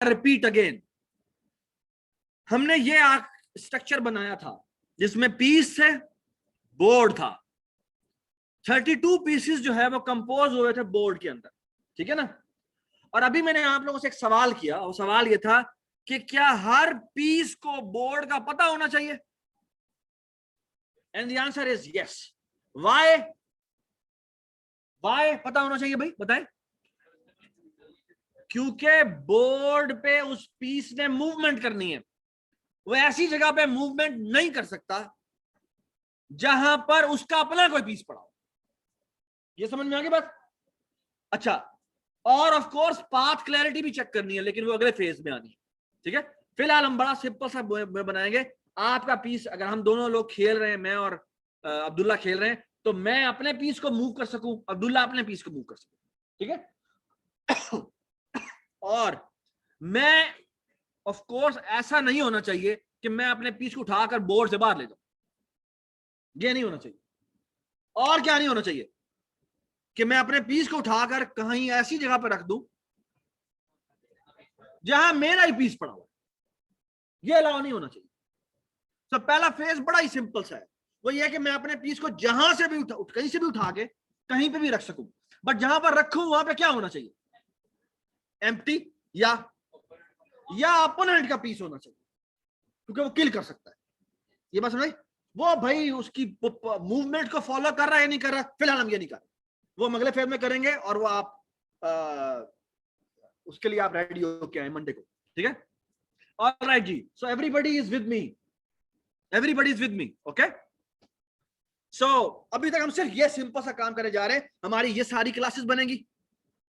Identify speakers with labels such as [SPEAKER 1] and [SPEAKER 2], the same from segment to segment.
[SPEAKER 1] Repeat again, हमने ये structure बनाया था जिसमें पीस से बोर्ड था, 32 पीसेस जो है वो कंपोज हुए थे बोर्ड के अंदर, ठीक है ना। और अभी मैंने आप लोगों से एक सवाल किया, और सवाल ये था कि क्या हर पीस को बोर्ड का पता होना चाहिए, and the answer is yes. Why? Why पता होना चाहिए भाई, बताएं। क्योंकि बोर्ड पे उस पीस ने मूवमेंट करनी है, वो ऐसी जगह पे मूवमेंट नहीं कर सकता जहां पर उसका अपना कोई पीस पड़ा हो। ये समझ में आ गई बात? अच्छा, और ऑफ कोर्स पाथ क्लैरिटी भी चेक करनी है, लेकिन वो अगले फेज में आनी है, ठीक है। फिलहाल हम बड़ा सिंपल सा बनाएंगे। आपका पीस, अगर हम दोनों लोग खेल रहे हैं, मैं और अब्दुल्ला खेल रहे हैं, तो मैं अपने पीस को मूव कर सकूं, अब्दुल्ला अपने पीस को मूव कर सकूं, ठीक है। और मैं ऑफ कोर्स ऐसा नहीं होना चाहिए कि मैं अपने पीस को उठाकर बोर्ड से बाहर ले जाऊं, ये नहीं होना चाहिए। और क्या नहीं होना चाहिए कि मैं अपने पीस को उठाकर कहीं ऐसी जगह पर रख दूं जहां मेरा ही पीस पड़ा हुआ, ये अलाउ नहीं होना चाहिए। तो पहला फेज बड़ा ही सिंपल सा है, वो ये कि मैं अपने पीस को जहां से भी कहीं से भी उठा के कहीं पे भी रख सकूं, बट जहां पर रखूं वहां पे क्या होना चाहिए, एम्प्टी या अपोनेंट का पीस होना चाहिए, क्योंकि वो किल कर सकता है। ये बात समझ? वो भाई उसकी मूवमेंट को फॉलो कर रहा है या नहीं कर रहा, फिलहाल हम ये नहीं कर रहे, वो हम अगले फेज में करेंगे, और वो आप उसके लिए आप रेडी होके आए मंडे को, ठीक है। ऑलराइट जी, so everybody is with me, everybody is with me, okay. So अभी तक हम सिर्फ ये सिंपल सा काम करने जा रहे हैं, हमारी ये सारी क्लासेस बनेंगी,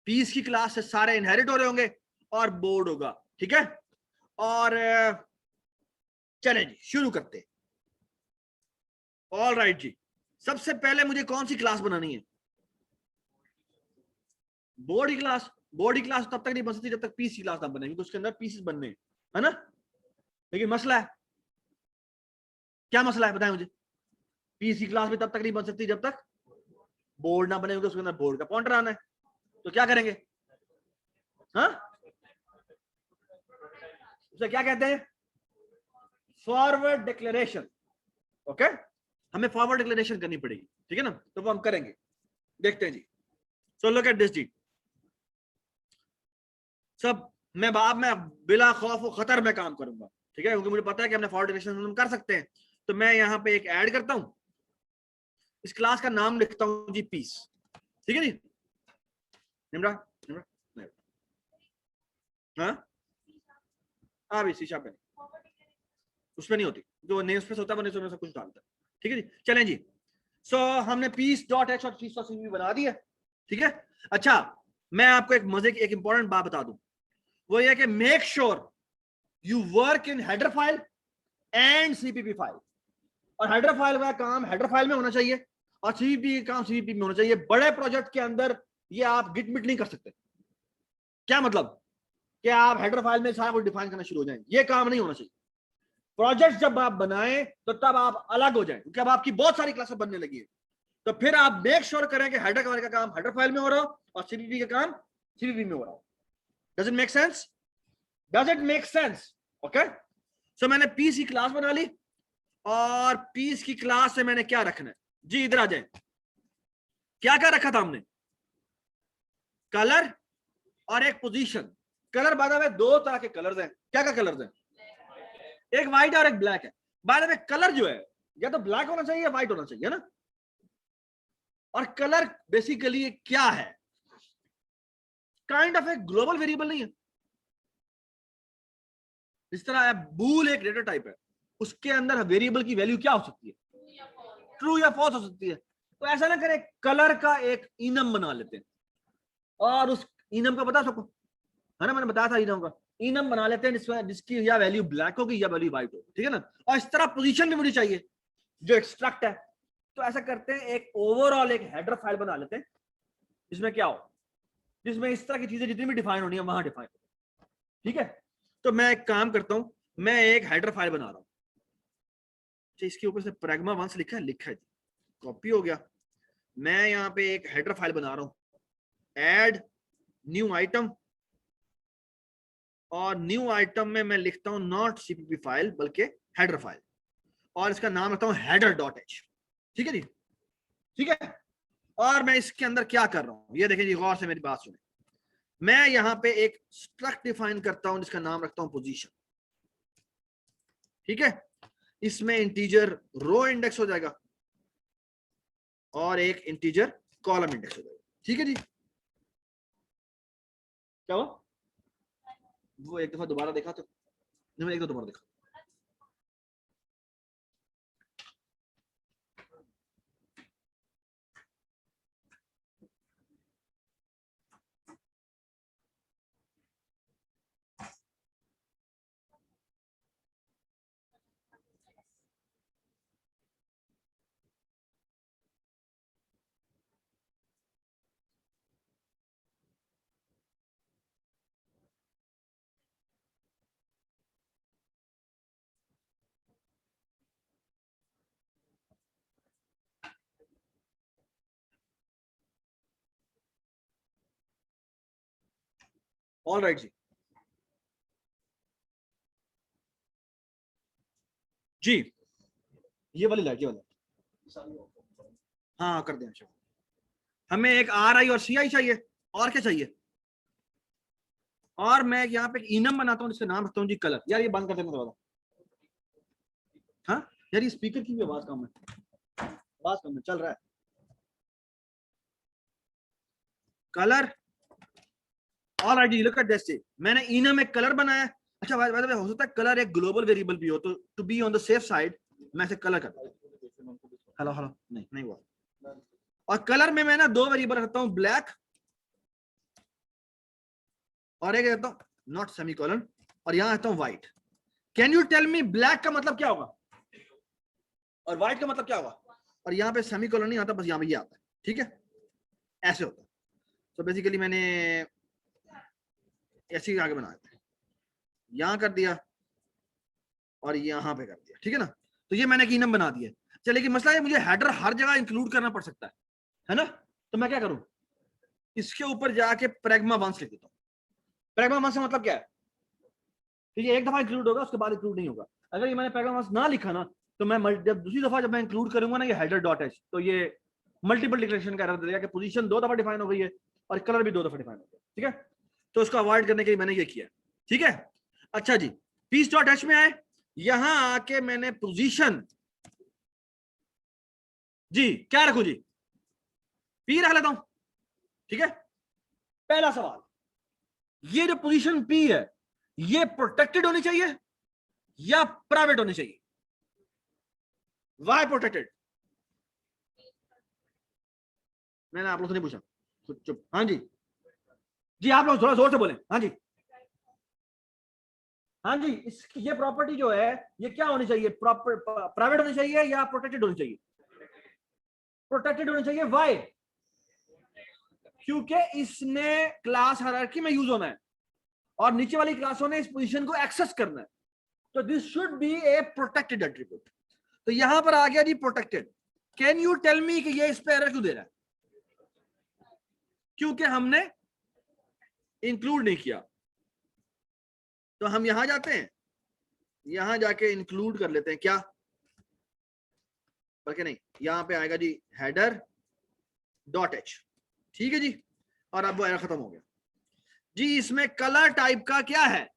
[SPEAKER 1] पीस की क्लास से सारे इनहेरिट हो रहे होंगे और बोर्ड होगा, ठीक है। और चलें जी, शुरू करते हैं। ऑलराइट जी, सबसे पहले मुझे कौन सी क्लास बनानी है? बोर्ड की क्लास। बोर्ड की क्लास तब तक नहीं बन सकती जब तक पीस की क्लास ना बनेगी, तो उसके अंदर पीसेस बनने हैं, है ना। लेकिन मसला है, क्या मसला है बताएं मुझे। पीस की क्लास भी तब तक नहीं बन सकती जब तक बोर्ड ना बने, उसके अंदर बोर्ड का पॉइंटर आना है। तो क्या करेंगे? हाँ, उसे क्या कहते हैं? Forward declaration, okay. हमें फॉरवर्ड डिक्लेरेशन करनी पड़ेगी, ठीक है ना, तो वो हम करेंगे, देखते हैं जी। सो लुक एट दिस जी, सब मैं बिला खौफ व खतर में काम करूंगा, ठीक है, क्योंकि मुझे पता है कि हमने फॉरवर्ड डिक्लेरेशन हम कर सकते हैं। तो मैं यहाँ पे एक ऐड करता हूं, इस क्लास का नाम लिखता हूं जी पीस, ठीक है जी। निम्रा, निम्रा, हाँ भी शीशा पे उसमें नहीं होती, जो नेम स्पेस होता है वो सब कुछ डालता है, ठीक है जी। चलें जी, सो हमने पीस डॉट एच और पीस डॉट सीवी बना दिया, ठीक है। अच्छा, मैं आपको एक मजे की एक इंपॉर्टेंट बात बता दूं, वो ये कि make sure you work in header file and CPP file. और हेडर फाइल का काम हेडर फाइल में होना चाहिए, और सीपीपी का काम सीपीपी में होना चाहिए। बड़े प्रोजेक्ट के अंदर ये आप गिट मिट नहीं कर सकते। क्या मतलब? कि आप हेडर फाइल में सारा कुछ डिफाइन करना शुरू हो जाएंगे, ये काम नहीं होना चाहिए। प्रोजेक्ट जब आप बनाएं तो तब आप अलग हो जाएं, क्योंकि अब आपकी बहुत सारी क्लासेस बनने लगी है। तो फिर आप मेक श्योर करें कि हेडर का काम हेडर फाइल में हो रहा हो और सीपीपी का काम सीपीपी में हो रहा हो। Does it make sense? Does it make sense? Okay. So मैंने पीस की क्लास बना ली, और पीस की क्लास से मैंने क्या रखना है जी, इधर आ जाए। क्या क्या रखा था हमने? कलर और एक position. Colour by the way दो तरह के कलर्स हैं। क्या क्या कलर्स हैं? एक व्हाइट और एक ब्लैक है। बाय द वे कलर जो है या तो ब्लैक होना चाहिए या व्हाइट होना चाहिए, ना। और कलर बेसिकली क्या है? काइंड ऑफ एक ग्लोबल वेरिएबल नहीं है। इस तरह बूल एक डेटा टाइप है, उसके अंदर वेरिएबल की वैल्यू क्या हो सकती है? ट्रू या फॉल्स हो सकती है। तो ऐसा ना करें, कलर का एक इनम बना लेते हैं, और उस इनम का पता सबको, है ना, मैंने बताया था इनम का। इनम बना लेते हैं जिसकी या वैल्यू ब्लैक होगी या वैल्यू व्हाइट होगी, ठीक है ना। और इस तरह पोजीशन भी मुझे चाहिए जो एक्सट्रैक्ट है। तो ऐसा करते हैं, एक ओवरऑल एक हेडर फाइल बना लेते हैं, जिसमें क्या हो, जिसमें इस तरह की चीजें जितनी भी डिफाइन होनी है वहां डिफाइन, ठीक है। तो मैं एक काम करता हूं, मैं एक हेडर फाइल बना रहा हूं। इसके ऊपर से प्रैग्मा वंस लिखा है, लिखा है जी, कॉपी हो गया। मैं यहाँ पे एक हेडर फाइल बना रहा हूं, एड न्यू आइटम, और न्यू आइटम में मैं लिखता हूं नॉट सीपीपी फाइल बल्कि हेडर फाइल, और इसका नाम रखता हूं हेडर डॉट एच। ठीक है जी, ठीक है। और मैं इसके अंदर क्या कर रहा हूं ये देखें जी, गौर से मेरी बात सुने। मैं यहां पे एक स्ट्रक्ट डिफाइन करता हूं जिसका नाम रखता हूं पोजीशन। ठीक है, इसमें इंटीजर रो इंडेक्स हो जाएगा और एक इंटीजर कॉलम इंडेक्स हो जाएगा। ठीक है जी, क्या हुआ? वो एक दफा दोबारा देखा तो नहीं, एक दो दोबारा देखा। ऑल राइट जी, जी ये वाली लाइट, ये वाली, हाँ कर दें। हमें एक आर आई और सी आई चाहिए, और क्या चाहिए? और मैं यहाँ पे इनम बनाता हूँ जिसका नाम रखता हूँ जी कलर। यार ये बंद कर देना थोड़ा। हाँ यार ये स्पीकर की भी आवाज कम है, आवाज कम है, चल रहा है। Colour, all right, look at this, मैंने इनम एक कलर बनाया। अच्छा बाय द वे, हो सकता है कलर एक ग्लोबल वेरिएबल भी हो, तो to be on the safe side मैं इसे कलर करता हूं। हेलो हेलो, नहीं नहीं हुआ। और कलर में मैं ना दो वेरिएबल रखता हूं, ब्लैक और एक रखता हूं नॉट सेमीकोलन, और यहां रखता हूं white. Can you tell me black का मतलब क्या होगा और व्हाइट का मतलब क्या होगा? और यहाँ पे सेमीकोलन नहीं आता, बस यहाँ पे ये आता है। ठीक है, ऐसे होता है। तो बेसिकली मैंने ऐसे ही आगे बनाया, यहां कर दिया और यहां पे कर दिया। ठीक है ना, तो ये मैंने कीनम बना दिया। चलिए, लेकिन मसला है मुझे हेडर हर जगह इंक्लूड करना पड़ सकता है ना? तो मैं क्या करूं, इसके ऊपर जाके प्रैग्मा वंस लिख देता हूं। प्रैग्मा वंस का मतलब क्या है? ठीक है, एक दफा इंक्लूड होगा, उसके बाद इंक्लूड नहीं होगा। अगर ये मैंने प्रैग्मा वंस ना लिखा ना, तो मैं जब दूसरी दफा जब मैं इंक्लूड करूंगा ना ये हेडर डॉट एच, तो ये मल्टीपल डिक्लेरेशन का एरर देगा कि पोजीशन दो दफा डिफाइन हो गई है और कलर भी दो दफा डिफाइन हो गया। ठीक है, तो उसको अवॉइड करने के लिए मैंने ये किया। ठीक है, अच्छा जी, पीस डॉट एच में आए, यहां आके मैंने पोजीशन जी क्या रखूं जी, पी रख लेता हूं। ठीक है, पहला सवाल, ये जो पोजीशन पी है ये प्रोटेक्टेड होनी चाहिए या प्राइवेट होनी चाहिए? Why protected? मैंने आप लोग से नहीं पूछा, चुप चुप। हाँ जी, जी आप लोग थोड़ा जोर से बोले। हाँ जी, हाँ जी, इसकी ये प्रॉपर्टी जो है ये क्या होनी चाहिए, प्रॉपर प्राइवेट होनी चाहिए या प्रोटेक्टेड होनी चाहिए? प्रोटेक्टेड होनी चाहिए। वाई? क्योंकि इसने क्लास हायरार्की में यूज होना है और नीचे वाली क्लासों ने इस पोजीशन को एक्सेस करना है, तो this should be a protected attribute. तो यहां पर आ गया जी protected. Can you tell me कि ये इस पे एरर क्यों दे रहा है? क्योंकि हमने इंक्लूड नहीं किया। तो हम यहां जाते हैं, यहां जाके इंक्लूड कर लेते हैं क्या, बल्कि नहीं, यहां पे आएगा जी हेडर डॉट एच। ठीक है जी, और अब वो एरर खत्म हो गया जी। इसमें कलर टाइप का क्या है,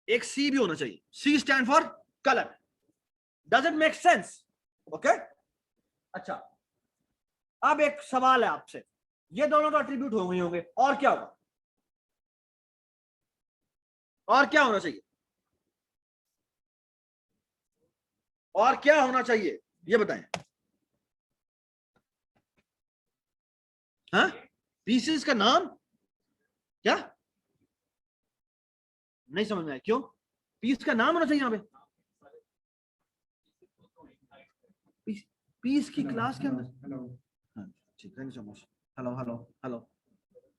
[SPEAKER 1] एक सी भी होना चाहिए। C stand for colour. Does it make sense? Okay, अच्छा, अब एक सवाल है आपसे, ये दोनों तो एट्रीब्यूट हो गए होंगे, और क्या होगा, और क्या होना चाहिए, और क्या होना चाहिए ये बताएं। हाँ, पीसेस का नाम क्या, नहीं समझ में आया, क्यों? पीस का नाम होना चाहिए यहाँ पे, पीस, पीस की क्लास के अंदर। हाँ ठीक, thank you so much. Hello hello hello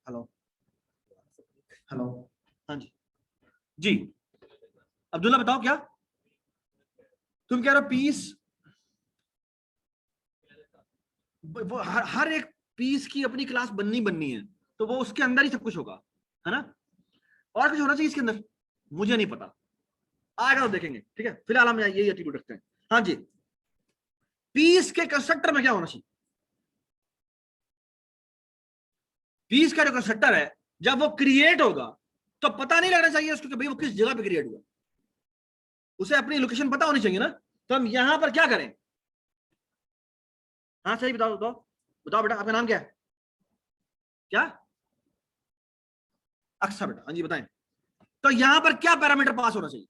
[SPEAKER 1] hello hello, हाँ जी, जी अब्दुल्ला बताओ क्या तुम कह रहे हो? पीस, वो हर एक पीस की अपनी क्लास बननी बननी है, तो वो उसके अंदर ही सब कुछ होगा, है ना? और कुछ होना चाहिए इसके अंदर, मुझे नहीं पता, आएगा तो देखेंगे, ठीक है। फिलहाल हम यही एट्रीब्यूट रखते हैं। हाँ जी, पीस के कंस्ट्रक्टर में क्या होना चाहिए? पीस का जो कंस्ट्रक्टर है, जब वो क्रिएट होगा तो पता नहीं लगना चाहिए उसको कि भाई वो किस जगह पे क्रिएट हुआ, उसे अपनी लोकेशन पता होनी चाहिए ना। तो हम यहां पर क्या करें? हाँ सही, बताओ बताओ बताओ बेटा, आपका नाम क्या है? क्या? अक्सर बेटा, हाँ जी बताएं। तो यहां पर क्या पैरामीटर पास होना चाहिए?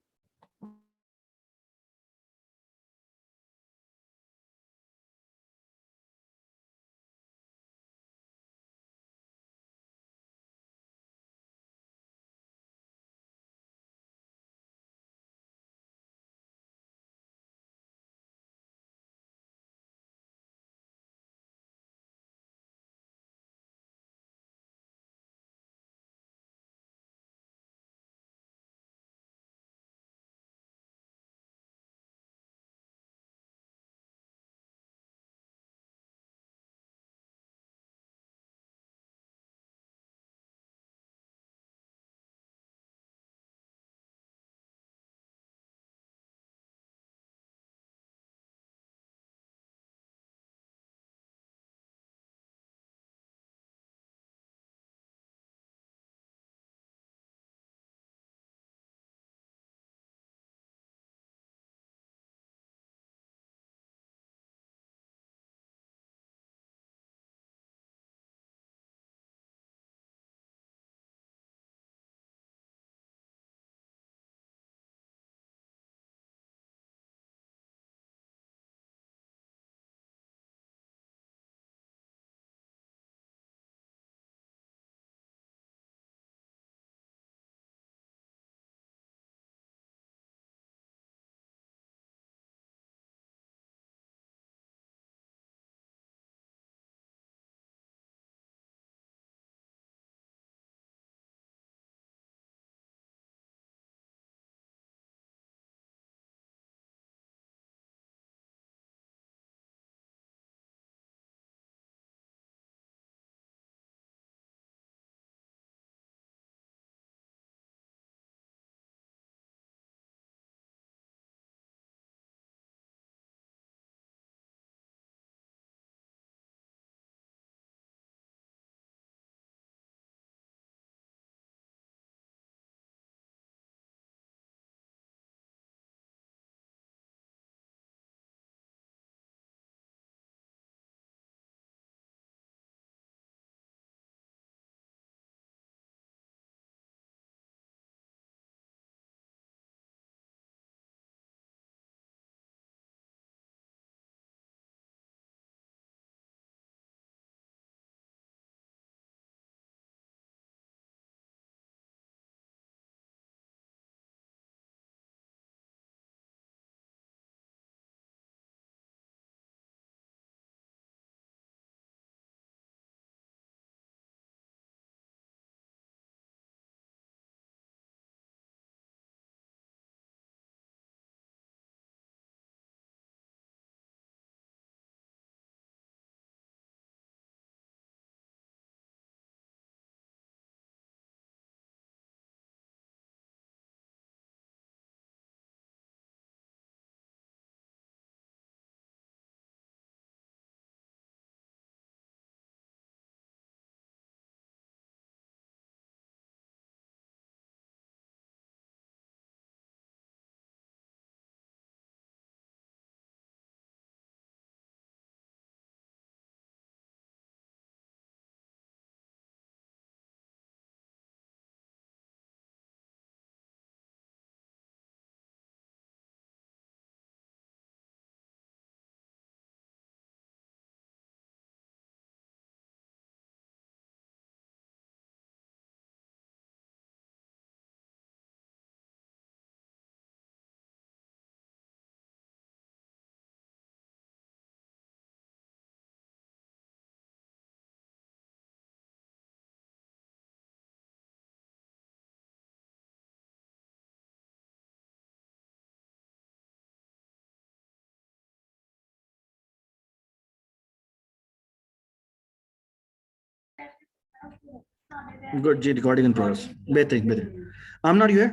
[SPEAKER 1] गुड जी, रिकॉर्डिंग इन प्रोग्रेस, बेहतरीन बेहतरीन। आमना यू है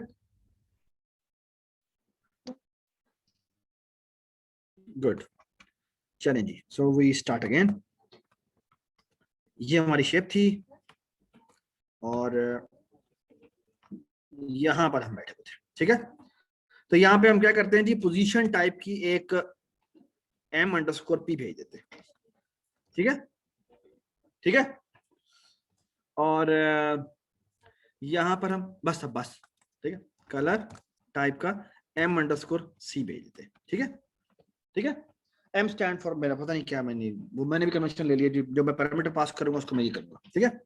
[SPEAKER 1] गुड। चलें जी, सो वी स्टार्ट अगेन। ये हमारी शेप थी और यहां पर हम बैठे हुए थे, ठीक है। तो यहां पे हम क्या करते हैं जी, पोजीशन टाइप की एक m_p भेज देते हैं, ठीक है, ठीक है। और यहां पर हम बस ठीक है, कलर टाइप का m_c भेज देते हैं, ठीक है, ठीक है। m स्टैंड फॉर, मेरा पता नहीं क्या, मैंने भी कन्वेंशन ले लिया, जो मैं पैरामीटर पास करूंगा उसको मैं ये करूंगा, ठीक है।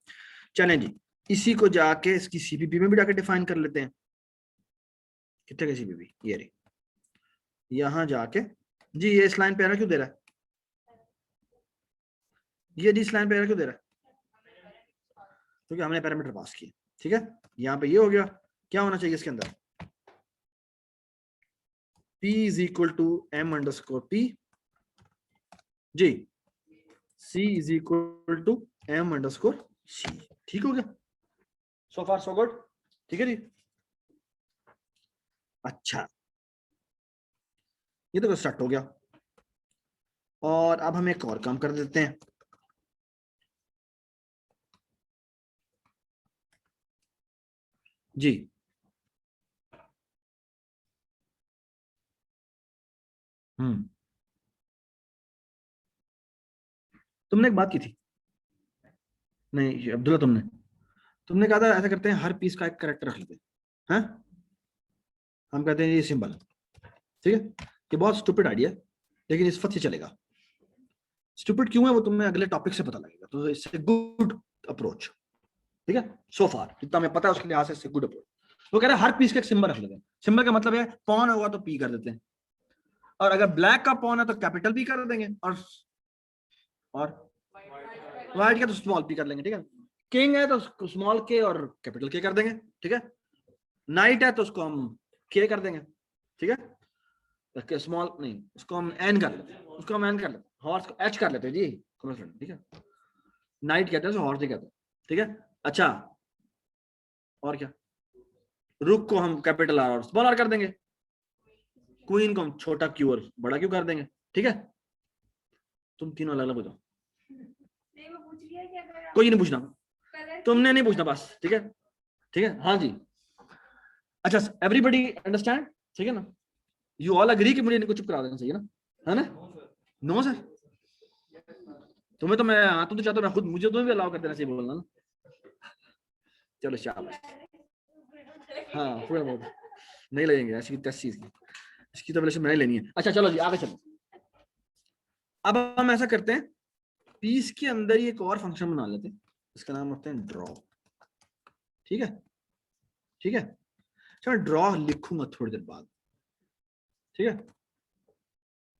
[SPEAKER 1] चलें जी, इसी को जाके इसकी सीपीपी में भी जाके डिफाइन कर लेते हैं। कितने का सीपीपी, ये रे, यहां जाके जी, ये इस लाइन पे एरर क्यों दे रहा है, ये जी इस लाइन पे एरर क्यों दे रहा है, क्योंकि हमने पैरामीटर पास किए, ठीक है। यहाँ पे ये हो गया, क्या होना चाहिए इसके अंदर, p is equal to m_p जी, c is equal to m_c, ठीक हो गया, सो फार सो गुड, ठीक है जी। अच्छा, ये तो स्टार्ट हो गया, और अब हम एक और काम कर देते हैं। जी, तुमने एक बात की थी, नहीं अब्दुल्ला, तुमने कहा था ऐसा करते हैं, हर पीस का एक करेक्टर रख लेते हैं, हाँ? हम कहते हैं ये सिंबल, ठीक है। ये बहुत स्टूपिड आइडिया है, लेकिन इस वक्त ये चलेगा। स्टूपिड क्यों है वो तुम्हें अगले टॉपिक से पता लगेगा, तो इससे गुड अप्रोच, ठीक है। सो फार जितना हमें पता है उसके लिहाज से गुड अप्रोच। वो कह रहे हैं हर पीस का एक सिंबल रख लेते हैं। सिंबल का मतलब है पॉन होगा तो पी कर देते हैं, और अगर ब्लैक का पॉन है तो कैपिटल पी कर देंगे, और व्हाइट का तो स्मॉल पी कर लेंगे, ठीक है। किंग है तो स्मॉल के और कैपिटल के कर देंगे, ठीक है। नाइट है तो उसको हम के कर देंगे, ठीक है। स्मॉल नहीं, उसको हम एन कर लेते हैं, उसको हम एन कर लेते हैं, हॉर्स को एच कर लेते हैं जी, ठीक है। नाइट कहते हैं, हॉर्स कहते हैं, ठीक है। अच्छा, और क्या, रुक को हम कैपिटल आर और स्मॉल आर कर देंगे, क्वीन को हम छोटा क्यू और बड़ा क्यू कर देंगे, ठीक है। तुम तीनों अलग अलग हो जाओ, कोई नहीं पूछना, तुमने नहीं पूछना बस, ठीक है, ठीक है, हाँ जी। अच्छा, एवरीबडी अंडरस्टैंड, ठीक है ना, यू ऑल अग्री कि मुझे इनको चुप करा देना चाहिए ना, है ना? नो सर, तुम्हें तो मैं, हाँ तुम तो चाहते हो मैं खुद, मुझे तुम्हें भी अलाउ कर देना चाहिए बोलना ना। चलो शाबाश, हाँ पूरा बहुत नहीं लगेंगे ऐसी चीज की, इसकी तो वैल्यूशन मैंने लेनी है। अच्छा चलो जी, आगे चलो। अब हम ऐसा करते हैं, पीस के अंदर ही एक और फंक्शन बना लेते हैं, इसका नाम रखते हैं ड्रॉ, ठीक है, ठीक है। चलो ड्रॉ लिखूंगा थोड़ी देर बाद, ठीक है,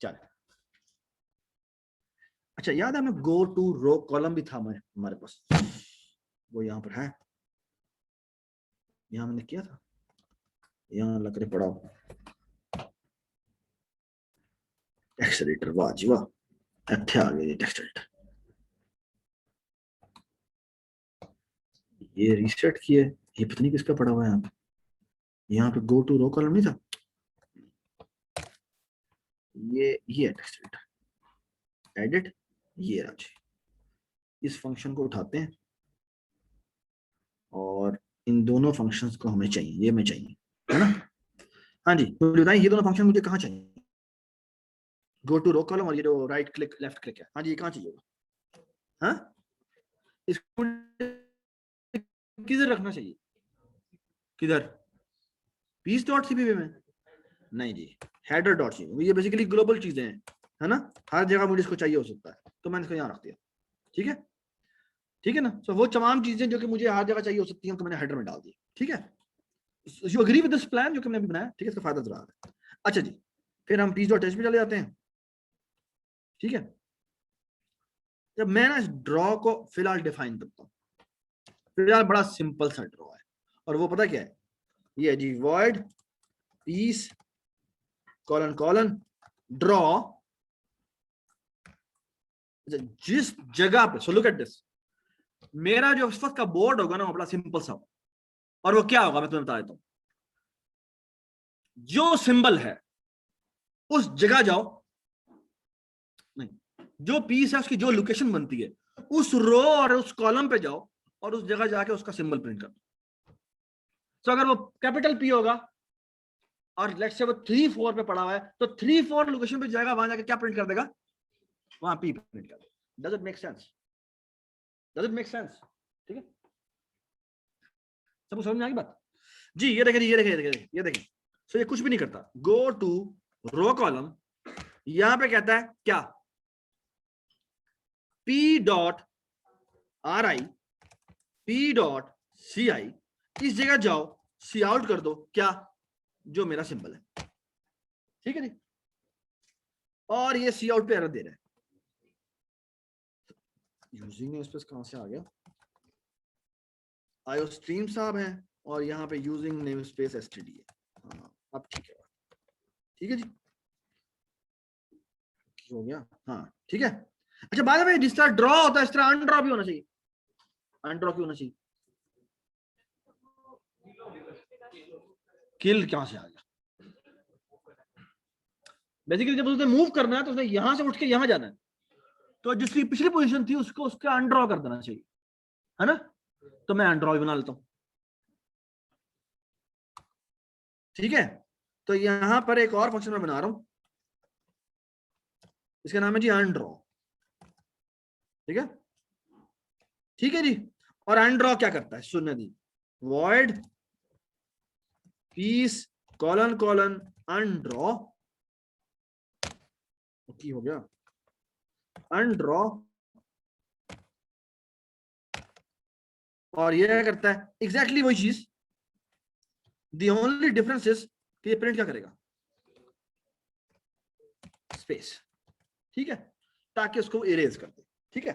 [SPEAKER 1] चल। अच्छा, याद है हमें गो टू रो कॉलम भी था हमारे पास, वो यहाँ पर है, यहाँ मैंने किया था, यहाँ लकड़े पड़ा हो, टेक्स्ट एडिटर, वाह जी वाह, इत्थे आ गए टेक्स्ट एडिटर, ये रीसेट किए, ये पता नहीं किसका पड़ा हुआ है यहाँ पे गो टू रो कॉलम नहीं था, ये टेक्स्ट एडिटर, एडिट, ये राज, इस फंक्शन को उठाते हैं, और इन दोनों फंक्शंस को हमें चाहिए, ये हमें चाहिए, है ना। हाँ जी, तो बताइए ये दोनों फंक्शन मुझे कहाँ चाहिए, गो टू रो कॉलम और ये जो राइट क्लिक लेफ्ट क्लिक है, हाँ जी, ये कहाँ चाहिए होगा, हाँ, इसको किधर रखना चाहिए, किधर, पीस डॉट सीपीपी में, नहीं जी, हेडर डॉट सीपीपी, ये बेसिकली ग्लोबल चीजें हैं, है ना, हर जगह मुझे इसको चाहिए हो सकता है, तो मैंने इसको यहाँ रख दिया, ठीक है, ठीक है ना। सो वो तमाम चीजें जो कि मुझे हर जगह चाहिए हो सकती हैं, तो मैंने हेडर में डाल दी, ठीक है। You agree with this plan जो कि मैंने बनाया, ठीक है, इसका फायदा जरा है। अच्छा जी, फिर हम पीस डॉट एच पे चले जाते हैं, ठीक है। जब मैं ना इस ड्रॉ को फिलहाल डिफाइन करता हूँ, फिलहाल बड़ा सिंपल सा ड्रॉ है, और वो पता क्या है, ये जी void piece colon colon draw, जिस जगह पे, सो लुक एट दिस, मेरा जो इस वक्त का बोर्ड होगा ना वो बड़ा सिंपल सा, और वो क्या होगा मैं तुम्हें बता देता हूँ, जो सिंबल है उस जगह जाओ, नहीं, जो पीस है उसकी जो लोकेशन बनती है उस रो और उस कॉलम पे जाओ और उस जगह जाके उसका सिंबल प्रिंट कर दो। तो अगर वो कैपिटल पी होगा और लेट्स से वो 3-4 पे पड़ा हुआ है, तो 3-4 लोकेशन पे जाएगा, वहां जाके क्या प्रिंट कर देगा, वहां पी प्रिंट कर देगा। Does it make sense? Does it make sense? ठीक है, सबको समझ में आ गई बात? जी ये देखें, ये देखें, ये देखें, ये देखें। सो ये कुछ भी नहीं करता, गो टू रो कॉलम, यहां पे कहता है क्या, P dot R I, P dot C I, इस जगह जाओ, सी आउट कर दो क्या, जो मेरा सिंबल है। ठीक है जी, और ये सी आउट पे एरर दे रहा है। यूजिंग नेमस्पेस कहां से आ गया, आयो स्ट्रीम साहब है, और यहाँ पे यूजिंग नेमस्पेस एसटीडी है। हाँ अब ठीक है, ठीक है जी, हो गया, हाँ ठीक है। अच्छा बाद में जिस तरह ड्रॉ होता है इस तरह अनड्रॉ भी होना चाहिए। अनड्रॉ क्यों होना चाहिए? किल कहां से आ गया? बेसिकली जब उसने मूव करना है तो उसने यहां से उठ के यहां जाना है, तो जिसकी पिछली पोजीशन थी उसको उसका अनड्रॉ कर देना चाहिए, है ना? तो मैं अनड्रॉ बना लेता हूं। ठीक है, तो यहां पर एक और फंक्शन मैं बना रहा हूं, इसका नाम है जी अनड्रॉ। ठीक है, ठीक है जी। और अनड्रॉ क्या करता है, सुनने दी, वॉइड पीस कॉलन कॉलन अनड्रॉ, की हो गया अनड्रॉ, और ये क्या करता है एग्जैक्टली वही चीज, द ओनली डिफरेंस इज कि ये प्रिंट क्या करेगा, स्पेस। ठीक है, ताकि उसको इरेज कर दे। ठीक है,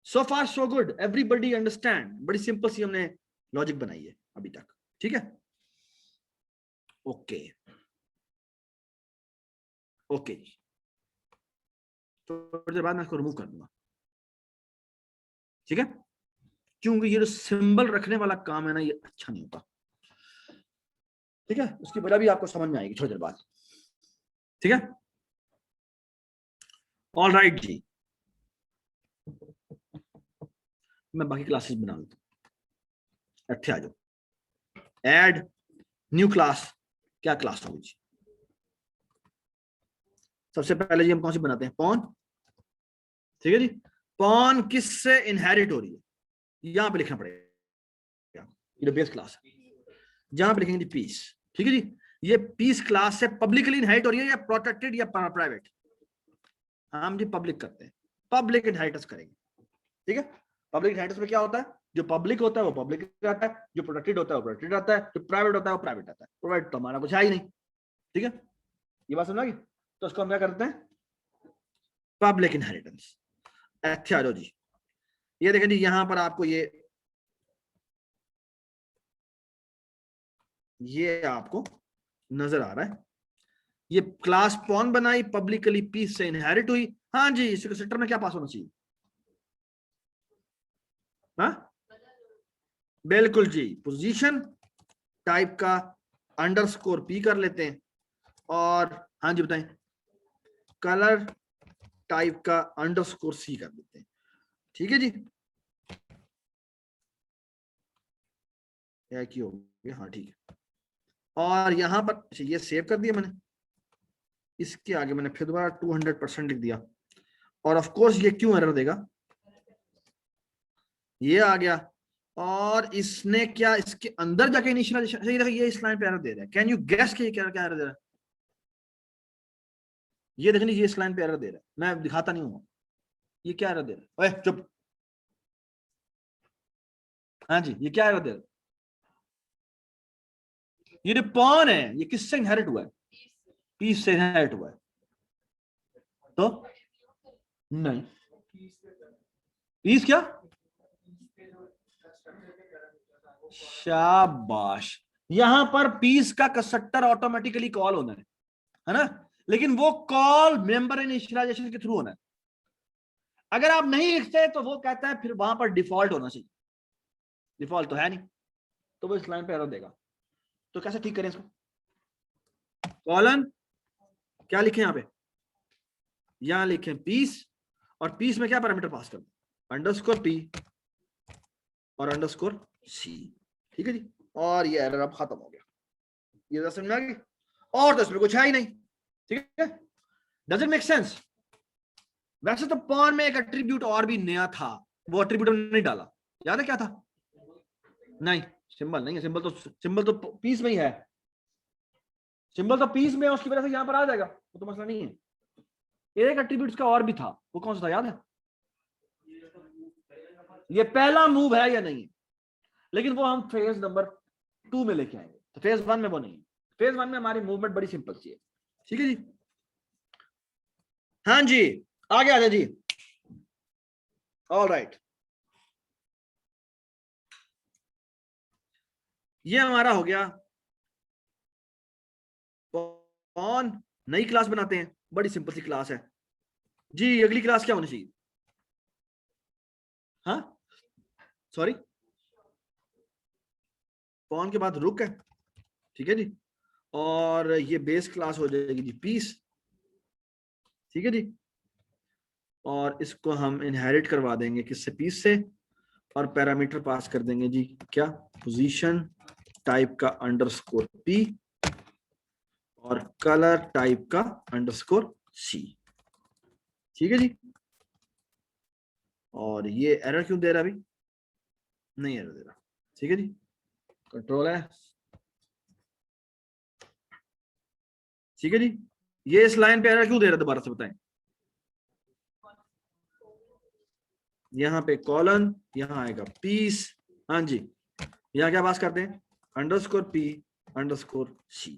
[SPEAKER 1] सो फार सो गुड, एवरीबडी अंडरस्टैंड, बड़ी सिंपल सी हमने लॉजिक बनाई है अभी तक। ठीक है, ओके ओके, थोड़ी देर बाद मैं इसको रिमूव कर दूंगा। ठीक है, क्योंकि ये जो सिंबल रखने वाला काम है ना, ये अच्छा नहीं होता। ठीक है, उसकी वजह भी आपको समझ में आएगी थोड़ी देर बाद। ठीक है, ऑल राइट जी, मैं बाकी क्लासेस बना लेता हूं। अच्छे आ जाओ, ऐड न्यू क्लास, क्या क्लास होगी जी? सबसे पहले जी हम कौन सी बनाते हैं, पॉन। ठीक है जी, पॉन किससे इनहेरिट हो रही है, यहां पे लिखना पड़ेगा, ये बेस क्लास है, जहां पे लिखेंगे पीस। ठीक है जी, ये पीस क्लास से पब्लिकली इनहेरिट हो रही है या प्रोटेक्टेड या प्राइवेट? हम जी पब्लिक करते हैं, पब्लिक इनहेरिटेंस करेंगे। ठीक है, पब्लिक इनहेरिटेंस में क्या होता है, जो पब्लिक होता है वो पब्लिक रहता है, जो प्रोटेक्टेड होता है वो प्रोटेक्टेड रहता है, जो प्राइवेट होता है वो प्राइवेट रहता है। प्रोवाइड तो हमारा कुछ है ही नहीं। ठीक है, ये बात समझ आ गई? तो उसको हम क्या करते हैं, पब्लिक इनहेरिटेंस। अच्छा आ जाओ जी, ये देखें जी, यहां पर आपको ये आपको नजर आ रहा है, ये क्लास पॉन बनाई, पब्लिकली पीस से इनहेरिट हुई। हाँ जी, इसके सेक्टर में क्या पास होना चाहिए? हाँ बिल्कुल जी, पोजीशन टाइप का अंडरस्कोर पी कर लेते हैं, और हाँ जी बताएं, कलर टाइप का अंडरस्कोर सी कर देते हैं। ठीक है जी, क्या की हो गया, हाँ ठीक है। और यहां पर अच्छा ये सेव कर दिया मैंने, इसके आगे मैंने फिर दोबारा 200% लिख दिया, और ऑफ कोर्स ये क्यों एरर देगा, ये आ गया, और इसने क्या इसके अंदर जाके इनिशियलाइजेशन, ये इस लाइन पे एरर दे रहा है। कैन यू गेस कि क्या क्या एरर दे रहा है? ये देखने, ये इस लाइन पे एरर दे रहा है, मैं दिखाता नहीं हूँ, ये क्या एरर दे रहा है, ओए चुप। हाँ जी, ये क्या एरर दे रहा है, ये जो पॉन है ये किससे इनहेरिट हुआ है, पीस से इनहेरिट हुआ है। तो नहीं, पीस क्या, शाबाश, यहां पर पीस का कंस्ट्रक्टर ऑटोमेटिकली कॉल होना है ना, लेकिन वो कॉल मेंबर इनिशियलाइजेशन के थ्रू होना है। अगर आप नहीं लिखते तो वो कहता है फिर वहां पर डिफॉल्ट होना चाहिए, डिफॉल्ट तो है नहीं, तो वो इस लाइन पे एरर देगा। तो कैसे ठीक करें इसको, कॉलन क्या लिखे यहाँ पे, यहां लिखें पीस, और पीस में क्या पैरामीटर पास कर, अंडरस्कोर पी और अंडरस्कोर सी। ठीक है जी, और ये एरर अब खत्म हो गया। ये समझ में आ गई, और तो इसमें कुछ है ही नहीं। ठीक है, डज इट मेक सेंस? वैसे तो पॉन में एक एट्रीब्यूट और भी नया था, वो एट्रीब्यूट हमने नहीं डाला, याद है क्या था? नहीं, सिंबल नहीं है, सिंबल तो पीस में ही है, सिंबल तो पीस में है, उसकी वजह से यहां पर आ जाएगा, वो तो मसला नहीं है। एक एट्रीब्यूट का और भी था, वो कौन सा था याद है? ये पहला मूव है या नहीं, लेकिन वो हम फेज नंबर 2 में लेके आएंगे, तो फेज 1 में वो नहीं है। फेज 1 में हमारी मूवमेंट बड़ी सिंपल सी है। ठीक है जी, हाँ जी, आगे आ जाए जी। ऑल राइट, ये हमारा हो गया कौन, नई क्लास बनाते हैं, बड़ी सिंपल सी क्लास है जी। अगली क्लास क्या होनी चाहिए? हाँ सॉरी, कौन के बाद रुक है, ठीक है जी, और ये बेस क्लास हो जाएगी जी पीस। ठीक है जी, और इसको हम इनहेरिट करवा देंगे किससे, पीस से, और पैरामीटर पास कर देंगे जी क्या, पोजीशन टाइप का अंडरस्कोर पी और कलर टाइप का अंडरस्कोर सी। ठीक है जी, और ये एरर क्यों दे रहा, अभी नहीं एरर दे रहा। ठीक है जी, कंट्रोल है। ठीक है जी, ये इस लाइन पे एरर क्यों दे रहा है, दोबारा से बताएं। यहाँ पे कॉलन, यहाँ आएगा पीस, हाँ जी, यहाँ क्या पास करते हैं, अंडरस्कोर पी अंडरस्कोर सी।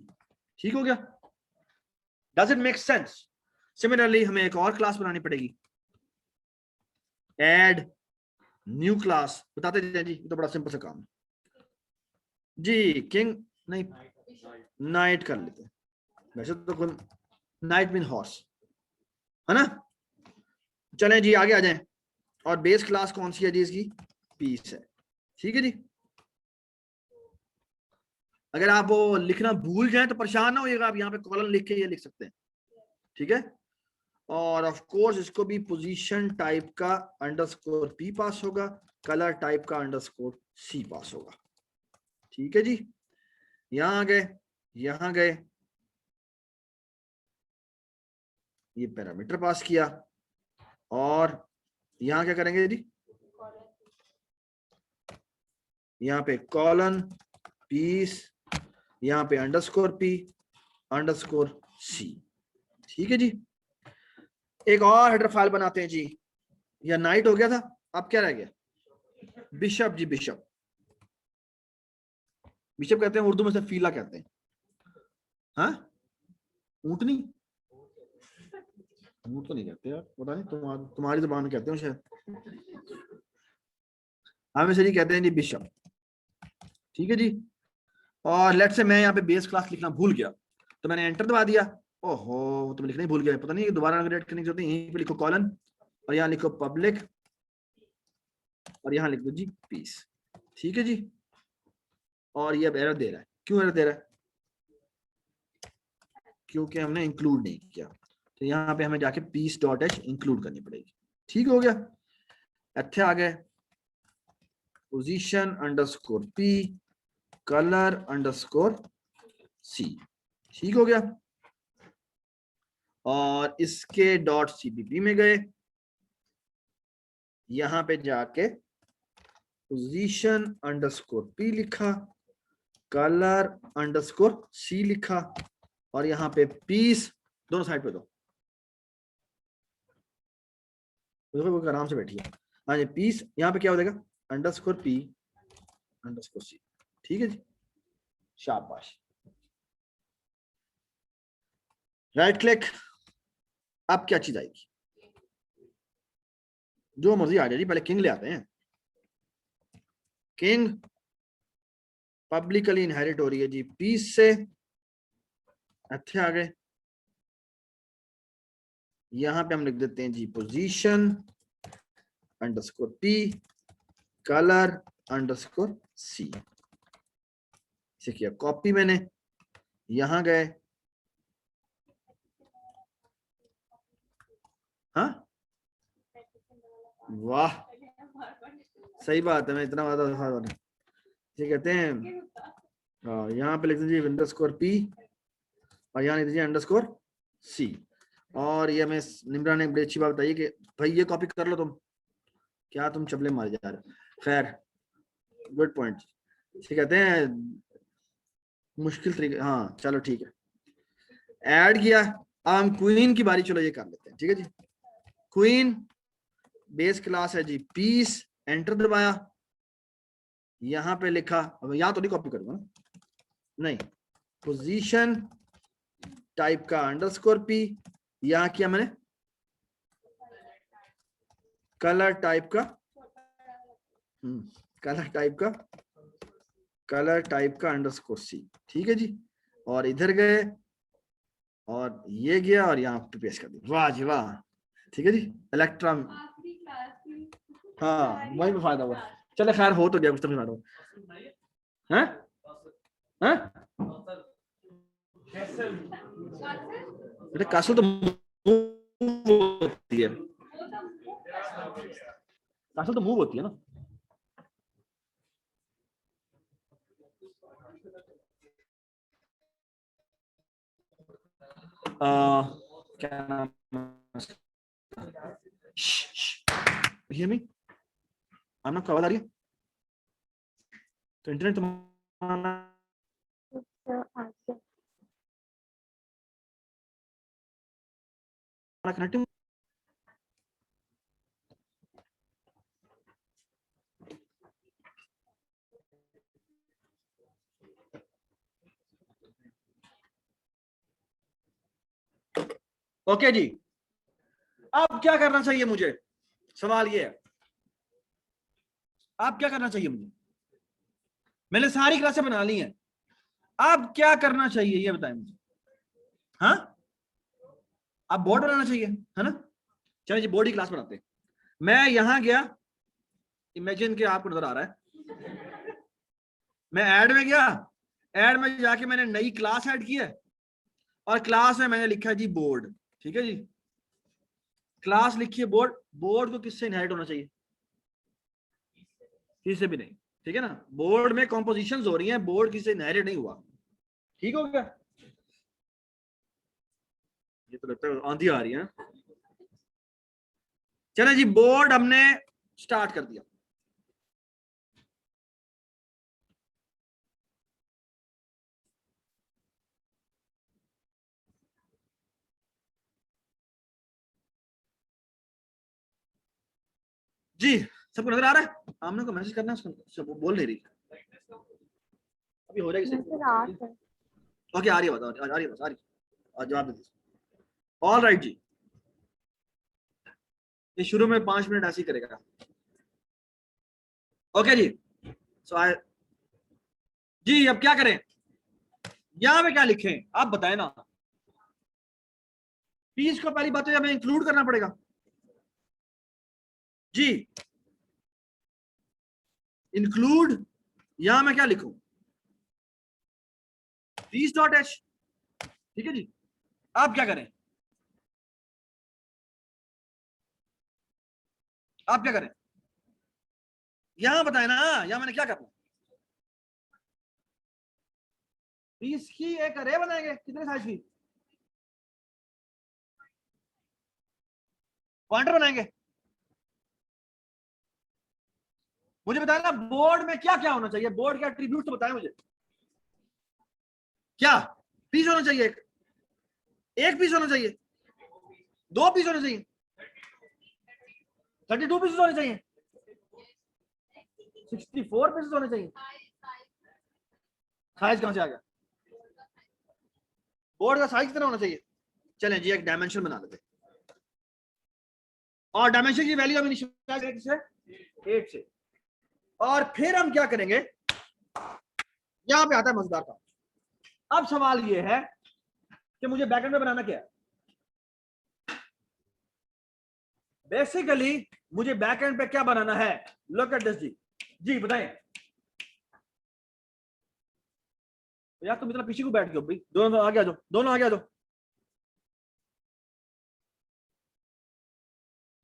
[SPEAKER 1] ठीक हो गया, does it make sense? Similarly हमें एक और क्लास बनानी पड़ेगी, ऐड न्यू क्लास, बताते जाए जी, तो बड़ा सिंपल सा काम जी। किंग नहीं, नाइट कर लेते हैं, वैसे तो कोई, नाइट मीन हॉर्स है ना। चलें जी आगे आ जाएं, और बेस क्लास कौन सी है जी इसकी, पीस है। ठीक है जी, अगर आप वो लिखना भूल जाए तो परेशान ना होइएगा, आप यहाँ पे कॉलम लिख के ये लिख सकते हैं। ठीक है, और ऑफ कोर्स इसको भी पोजीशन टाइप का अंडरस्कोर पी पास होगा, कलर टाइप का अंडरस्कोर सी पास होगा। ठीक है जी, यहां गए, यहां गए, ये पैरामीटर पास किया, और यहां क्या करेंगे जी, यहाँ पे कॉलन पीस, यहाँ पे अंडरस्कोर पी अंडरस्कोर सी। ठीक है जी, एक और हेडर फाइल बनाते हैं जी, या नाइट हो गया था, अब क्या रह गया, बिशप जी, बिशप, बिशप कहते हैं उर्दू में से फीला कहते हैं, हाँ ऊंटनी, ऊंट तो नहीं कहते यार, पता नहीं, तुम्हारी जुबान में कहते हो शायद, हम इसे नहीं कहते हैं जी बिशप। ठीक है जी, और लेट से मैं यहाँ पे बेस क्लास लिखना भूल गया, तो मैंने एंटर दबा दिया, ओहो तो मैं लिखना ही भूल गया, पता नहीं दोबारा अपडेट करने की जरूरत नहीं, यहीं पे लिखो कॉलन, और यहाँ लिखो पब्लिक, और यहाँ लिख दो जी पीस। ठीक है जी, और ये अब एरर दे रहा है, क्यों एरर दे रहा है, क्योंकि हमने इंक्लूड नहीं किया, तो यहाँ पे हमें जाके पीस डॉट एच इंक्लूड करनी पड़ेगी। ठीक हो गया, अच्छे आ गए, position underscore P colour underscore C. ठीक हो गया, और इसके डॉट सीपीपी में गए, यहां पे जाके पोजीशन अंडरस्कोर पी लिखा, कलर अंडरस्कोर सी लिखा, और यहाँ पे पीस, दोनों साइड पे दो, आराम से बैठिए, हाँ जी पीस, यहाँ पे क्या हो जाएगा, अंडरस्कोर पी अंडरस्कोर सी। ठीक है जी, शाबाश, राइट क्लिक, अब क्या चीज आएगी, जो मर्जी आ जाए जी, पहले किंग ले आते हैं, किंग पब्लिकली इनहेरिट हो रही है जी पीस से, अच्छे आ गए, यहां पे हम लिख देते हैं जी position underscore P colour underscore C, इसे किया कॉपी मैंने, यहां गए, हाँ वाह सही बात है, मैं इतना वादा ये कहते हैं। यहाँ पे लिख दीजिए अंडरस्कोर पी और यहाँ लिख दीजिए अंडरस्कोर सी। और ये मैं निम्रा ने बड़ी अच्छी बात बताई कि भाई ये कॉपी कर लो तुम, क्या तुम चपले मार जा रहे हो। खैर गुड पॉइंट। ठीक कहते हैं मुश्किल तरीके, हाँ चलो ठीक है ऐड किया। अब हम क्वीन की बारी, चलो ये कर लेते हैं, ठीक है जी। क्वीन बेस क्लास है जी पीस, एंटर दबाया, यहां पे लिखा, अब यहां तो नहीं कॉपी करूंगा ना, नहीं, पोजीशन टाइप का अंडरस्कोर पी, यहां किया मैंने कलर टाइप का, कलर टाइप का अंडरस्कोर सी, ठीक है जी। और इधर गए और ये गया और यहाँ पे पेस्ट कर दिया, वाह जी वाह, ठीक है जी। इलेक्ट्रा, हाँ वही पे फायदा हुआ। चले खैर हो तो गया कुछ तो भी फायदा हुआ है, हैं बेटा कासल तो मूव होती है, कासल तो मूव होती है ना। क्या नाम, hear me? I'm not आवाज आ रही है तो इंटरनेट तुम्हारा कनेक्टिंग। ओके जी, अब क्या करना चाहिए मुझे, सवाल ये है अब क्या करना चाहिए मुझे। मैंने सारी क्लासें बना ली हैं, अब क्या करना चाहिए ये बताएं मुझे। हाँ अब बोर्ड बनाना चाहिए है ना, चलिए जी बोर्ड की क्लास बनाते हैं। मैं यहां गया, इमेजिन के आपको नजर आ रहा है, मैं ऐड में गया, ऐड में जाके मैंने नई क्लास ऐड की है और क्लास में मैंने लिखा है जी बोर्ड, ठीक है जी। क्लास लिखी है बोर्ड, बोर्ड को किससे इनहेरिट होना चाहिए, किसी भी नहीं, ठीक है ना। बोर्ड में कॉम्पोजिशंस हो रही हैं, बोर्ड किसी से इनहेरिट नहीं हुआ, ठीक हो गया। ये तो लगता है आंधी आ रही है। चले जी बोर्ड हमने स्टार्ट कर दिया। जी सबको नजर आ रहा है, आमने को मैसेज करना है, उसको बोल नहीं रही, अभी हो जाएगी। ओके आ रही है बात, आ रही है बस, आ रही है, जवाब दे दीजिए। ऑल राइट जी, ये शुरू में 5 मिनट ऐसे ही करेगा। ओके जी, सो आई जी, अब क्या करें, यहां पे क्या लिखें आप बताएं ना। पीस को पहली बात तो हमें इंक्लूड करना पड़ेगा जी, इंक्लूड, यहां मैं क्या लिखूं, पीस डॉट एच, ठीक है जी। आप क्या करें, आप क्या करें, यहां बताए ना, यहां मैंने क्या करना, पीस की एक अरे बनाएंगे, कितने साइज की, पॉइंटर बनाएंगे। मुझे बताया ना बोर्ड में क्या क्या होना चाहिए, बोर्ड के एट्रीब्यूट तो बताएं मुझे, क्या पीस होना चाहिए, एक पीस होना चाहिए, 2 पीस होने चाहिए, 32 पीसेस होने चाहिए, 64 पीसेस होने चाहिए, साइज कहां से आ गया, बोर्ड का साइज कितना होना चाहिए। चलें जी एक डायमेंशन बना लेते हैं, और डायमेंशन की वैल्यू हम इनिशियलाइज करेंगे किससे, 8 से। और फिर हम क्या करेंगे, यहां पे आता है मजेदार काम। अब सवाल ये है कि मुझे बैकएंड में बनाना क्या है, बेसिकली मुझे बैकएंड पे क्या बनाना है, लुक एट दिस जी, जी बताएं। यार तुम इतना पीछे को बैठ गए भाई, दोनों आगे आ जाओ, दोनों आगे आ जाओ।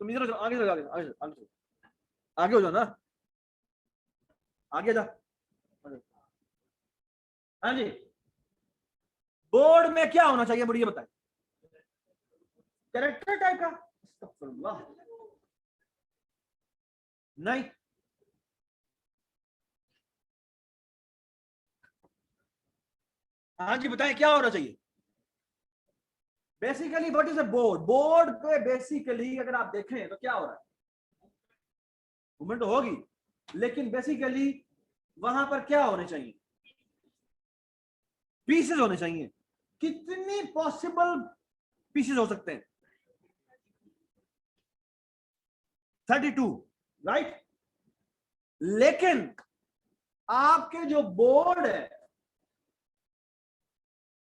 [SPEAKER 1] तुम इधर आगे आगे आगे आगे आगे आगे हो जाओ ना, आगे जा। हाँ जी, बोर्ड में क्या होना चाहिए मुझे बताएं? कैरेक्टर टाइप का? अस्तगफिरुल्लाह। नहीं, हाँ जी बताएं क्या होना चाहिए? Basically what is a board? Board पे बेसिकली अगर आप देखें तो क्या हो रहा है? मूवमेंट होगी, लेकिन बेसिकली वहां पर क्या होने चाहिए? पीसेस होने चाहिए। कितनी पॉसिबल पीसेस हो सकते हैं? 32, राइट। लेकिन आपके जो बोर्ड है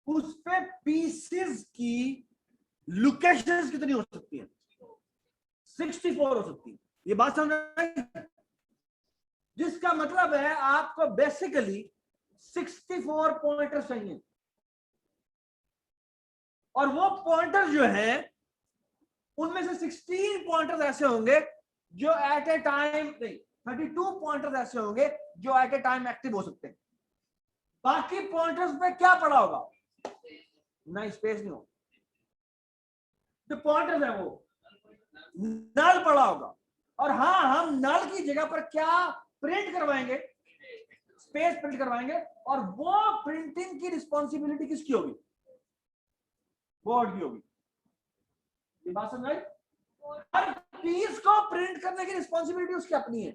[SPEAKER 1] उस पे पीसेस की लोकेशंस कितनी हो सकती है? 64 हो सकती है। ये बात समझ रहे? जिसका मतलब है आपको बेसिकली 64 पॉइंटर्स चाहिए, और वो पॉइंटर जो है उनमें से 16 पॉइंटर्स ऐसे होंगे जो एट ए टाइम नहीं, 32 पॉइंटर्स ऐसे होंगे जो एट ए टाइम एक्टिव हो सकते हैं। बाकी पॉइंटर्स पे क्या पड़ा होगा? नहीं, स्पेस नहीं होगा। जो पॉइंटर्स है वो नल पड़ा होगा। और हाँ, हम नल की जगह पर क्या प्रिंट करवाएंगे? स्पेस प्रिंट करवाएंगे। और वो प्रिंटिंग की रिस्पॉन्सिबिलिटी किसकी होगी? बोर्ड की होगी। ये बात समझ आई? हर पीस को प्रिंट करने की रिस्पॉन्सिबिलिटी उसकी अपनी है।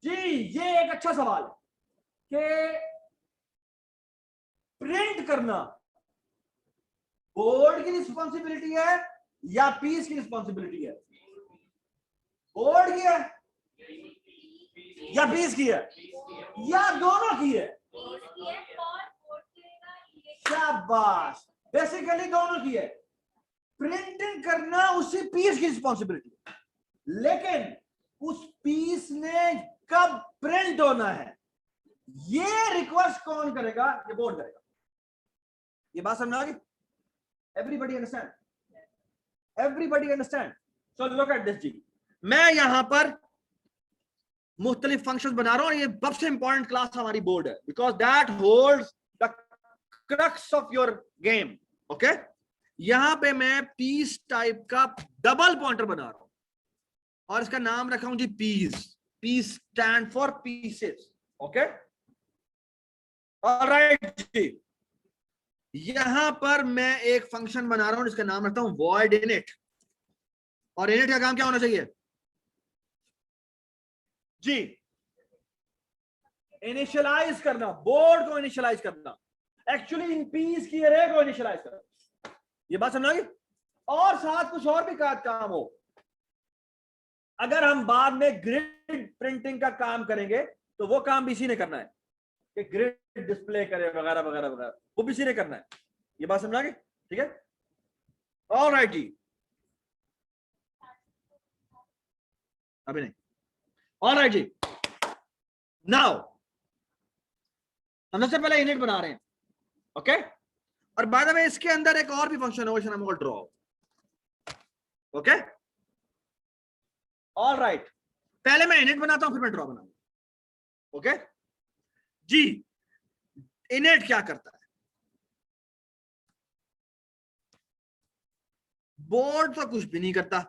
[SPEAKER 1] जी, ये एक अच्छा सवाल है कि प्रिंट करना बोर्ड की रिस्पॉन्सिबिलिटी है या पीस की रिस्पॉन्सिबिलिटी है? बोर्ड की है या पीस की है या दोनों की है? शाबाश, बेसिकली दोनों की है। प्रिंटिंग करना उसी पीस की रिस्पॉन्सिबिलिटी है, लेकिन उस पीस ने कब प्रिंट होना है ये रिक्वेस्ट कौन करेगा? ये बोर्ड करेगा। ये बात समझ आ गई? Everybody understand? Everybody understand? So look at this जी, मैं यहां पर मुख्तलिफ फंक्शन बना रहा हूं, और ये सबसे इंपॉर्टेंट क्लास हमारी बोर्ड है, because that holds the crux of your game. Okay, यहां पे मैं पीस टाइप का डबल पॉइंटर बना रहा हूं, और इसका नाम रखा हूं जी piece. Piece stand for pieces. Okay, alright जी। यहां पर मैं एक फंक्शन बना रहा हूं जिसका नाम रखता हूं void init, और init का काम क्या होना चाहिए जी? इनिशियलाइज करना, बोर्ड को इनिशियलाइज करना, एक्चुअली इन पीस की अरे को इनिशियलाइज करना। ये बात समझ आ गई? और साथ कुछ और भी काम हो, अगर हम बाद में ग्रिड प्रिंटिंग का काम करेंगे तो वो काम भी इसी ने करना है कि ग्रिड डिस्प्ले करे वगैरह वगैरह वगैरह, वो भी इसी ने करना है। ये बात समझ आ गई? ठीक है, ऑलराइट जी। अभी नहीं, ऑलराइट जी। नाउ हम सबसे पहले इनिट बना रहे हैं। ओके, और बाय द वे इसके अंदर एक और भी फंक्शन है, वो ड्रॉ। ओके, ऑलराइट, पहले मैं इनिट बनाता हूं फिर मैं ड्रॉ बनाऊंगा। ओके जी, इनिट क्या करता है? बोर्ड तो कुछ भी नहीं करता,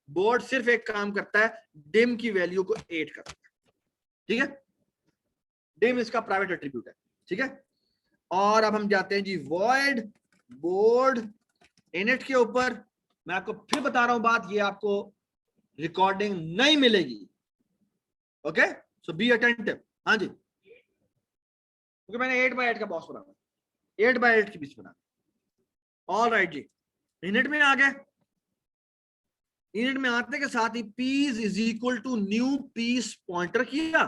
[SPEAKER 1] बोर्ड सिर्फ एक काम करता है, डिम की वैल्यू को 8 करता है। ठीक है, डिम इसका प्राइवेट एट्रीब्यूट है। ठीक है, और अब हम जाते हैं जी void बोर्ड इनिट के ऊपर। मैं आपको फिर बता रहा हूं बात, ये आपको रिकॉर्डिंग नहीं मिलेगी। Okay, so be attentive. हाँ जी, क्योंकि मैंने 8x8 का बॉक्स बनाना, 8x8 की बीच बना। ऑल राइट जी, इनिट में आ गए। इनिट में आते के साथ ही piece is equal to new piece pointer किया,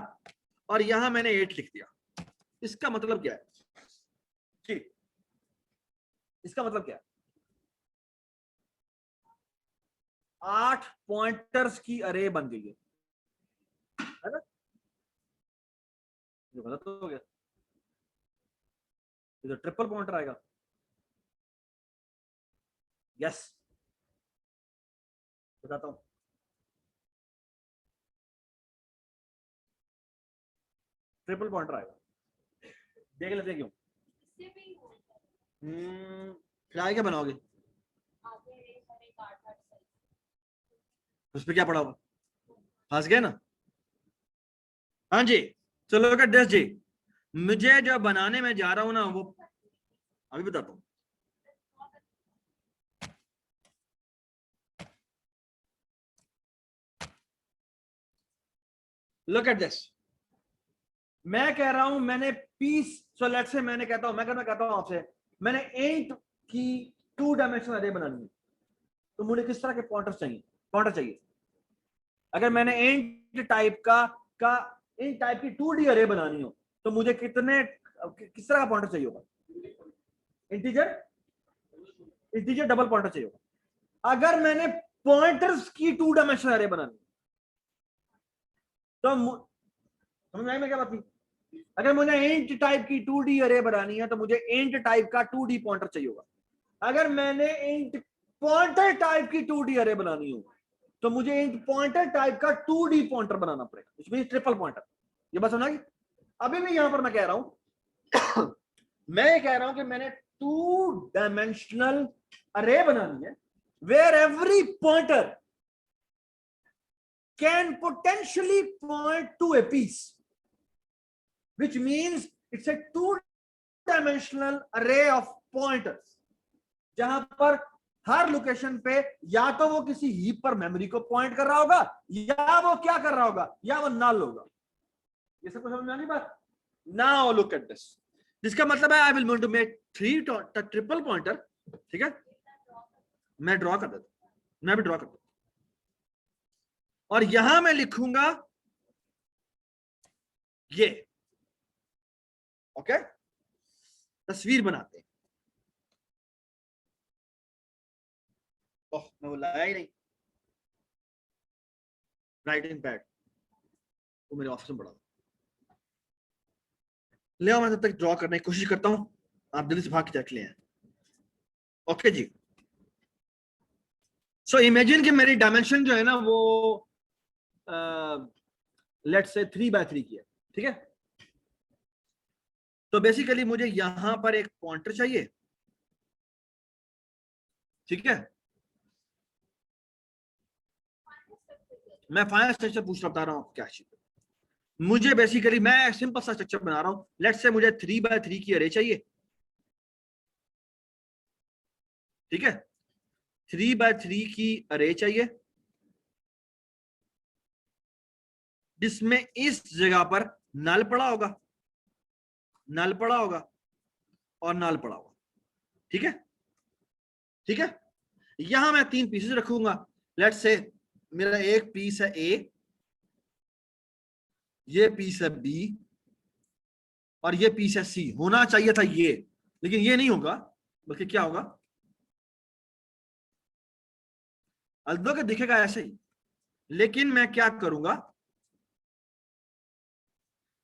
[SPEAKER 1] और यहां मैंने 8 लिख दिया। इसका मतलब क्या है जी? इसका मतलब क्या है? 8 पॉइंटर्स की अरे बन गई है ना? ये गलत हो गया, ये तो ट्रिपल पॉइंटर आएगा। यस, बताता हूं। ट्रिपल पॉइंटर आएगा, देख लेते हैं क्यों। फ्लाई क्या बनाओगे, उस पर क्या पड़ा होगा, फंस गए ना। हाँ जी, चलो लुक एट दिस जी, मुझे जो बनाने में जा रहा हूं ना वो अभी बताता हूं। लुक एट दिस, मैं कह रहा हूं मैंने पीस, सो लेट्स से मैंने कहता हूं, मैं कहता हूं आपसे मैंने 8 की 2 डायमेंशनल अरे बनानी है, तो मुझे किस तरह के पॉइंटर चाहिए। अगर मैंने इंट टाइप का इंट टाइप की 2D अरे बनानी हो तो मुझे किस तरह का पॉइंटर चाहिए होगा, इंटीजर इंटीजर डबल पॉइंटर चाहिए होगा। अगर मैंने पॉइंटर्स की 2 डायमेंशनल अरे बनानी तो समझ में आई मैं क्या बात की। अगर मुझे इंट टाइप की 2D अरे बनानी है तो मुझे इंट टाइप का 2D पॉइंटर चाहिए होगा। अगर मैंने इंट पॉइंटर टाइप की 2D अरे बनानी हो तो मुझे इंट पॉइंटर टाइप का 2D पॉइंटर बनाना पड़ेगा, इसमें ट्रिपल पॉइंटर। ये बात समझ। अभी भी यहां पर मैं कह रहा हूं मैं ये कह रहा हूं कि मैंने 2 डायमेंशनल अरे बनानी है where every pointer can potentially point to a piece, which means it's a 2-dimensional array of pointers, जहां पर हर लोकेशन पे या तो वो किसी हीप पर मेमोरी को पॉइंट कर रहा होगा या वो क्या कर रहा होगा, या वो नल होगा। ये सब समझ में आनी बात। नाउ लुक एट दिस, जिसका मतलब है I will want to make 3 triple pointer. ठीक है, मैं ड्रॉ कर देता हूं, मैं भी ड्रॉ करता हूं, और यहां मैं लिखूंगा ये। ओके, तस्वीर बनाते हैं। ओह, मैं वो लाया ही नहीं राइटिंग पैड, वो मेरे ऑफिस में पड़ा। ले आओ, मैं तब तक ड्रॉ करने की कोशिश करता हूं, आप जल्दी से भाग के देख ले। ओके जी, सो इमेजिन कि मेरी डायमेंशन जो है ना वो लेट्स से 3x3 की है। ठीक है, तो बेसिकली मुझे यहां पर एक पॉइंटर चाहिए। ठीक है, मैं फाइनल स्ट्रक्चर पूछ बता रहा हूं क्या चीज। मुझे बेसिकली मैं सिंपल सा स्ट्रक्चर बना रहा हूं, लेट्स से मुझे 3x3 की अरे चाहिए। ठीक है, 3x3 की अरे चाहिए जिसमें इस जगह पर नल पड़ा होगा, नल पड़ा होगा और नल पड़ा होगा। ठीक है, ठीक है, यहां मैं 3 पीसेस रखूंगा। लेट्स से मेरा एक पीस है ए, ये पीस है बी और ये पीस है सी। होना चाहिए था ये, लेकिन ये नहीं होगा, बल्कि क्या होगा, अलग दिखेगा ऐसे ही। लेकिन मैं क्या करूंगा,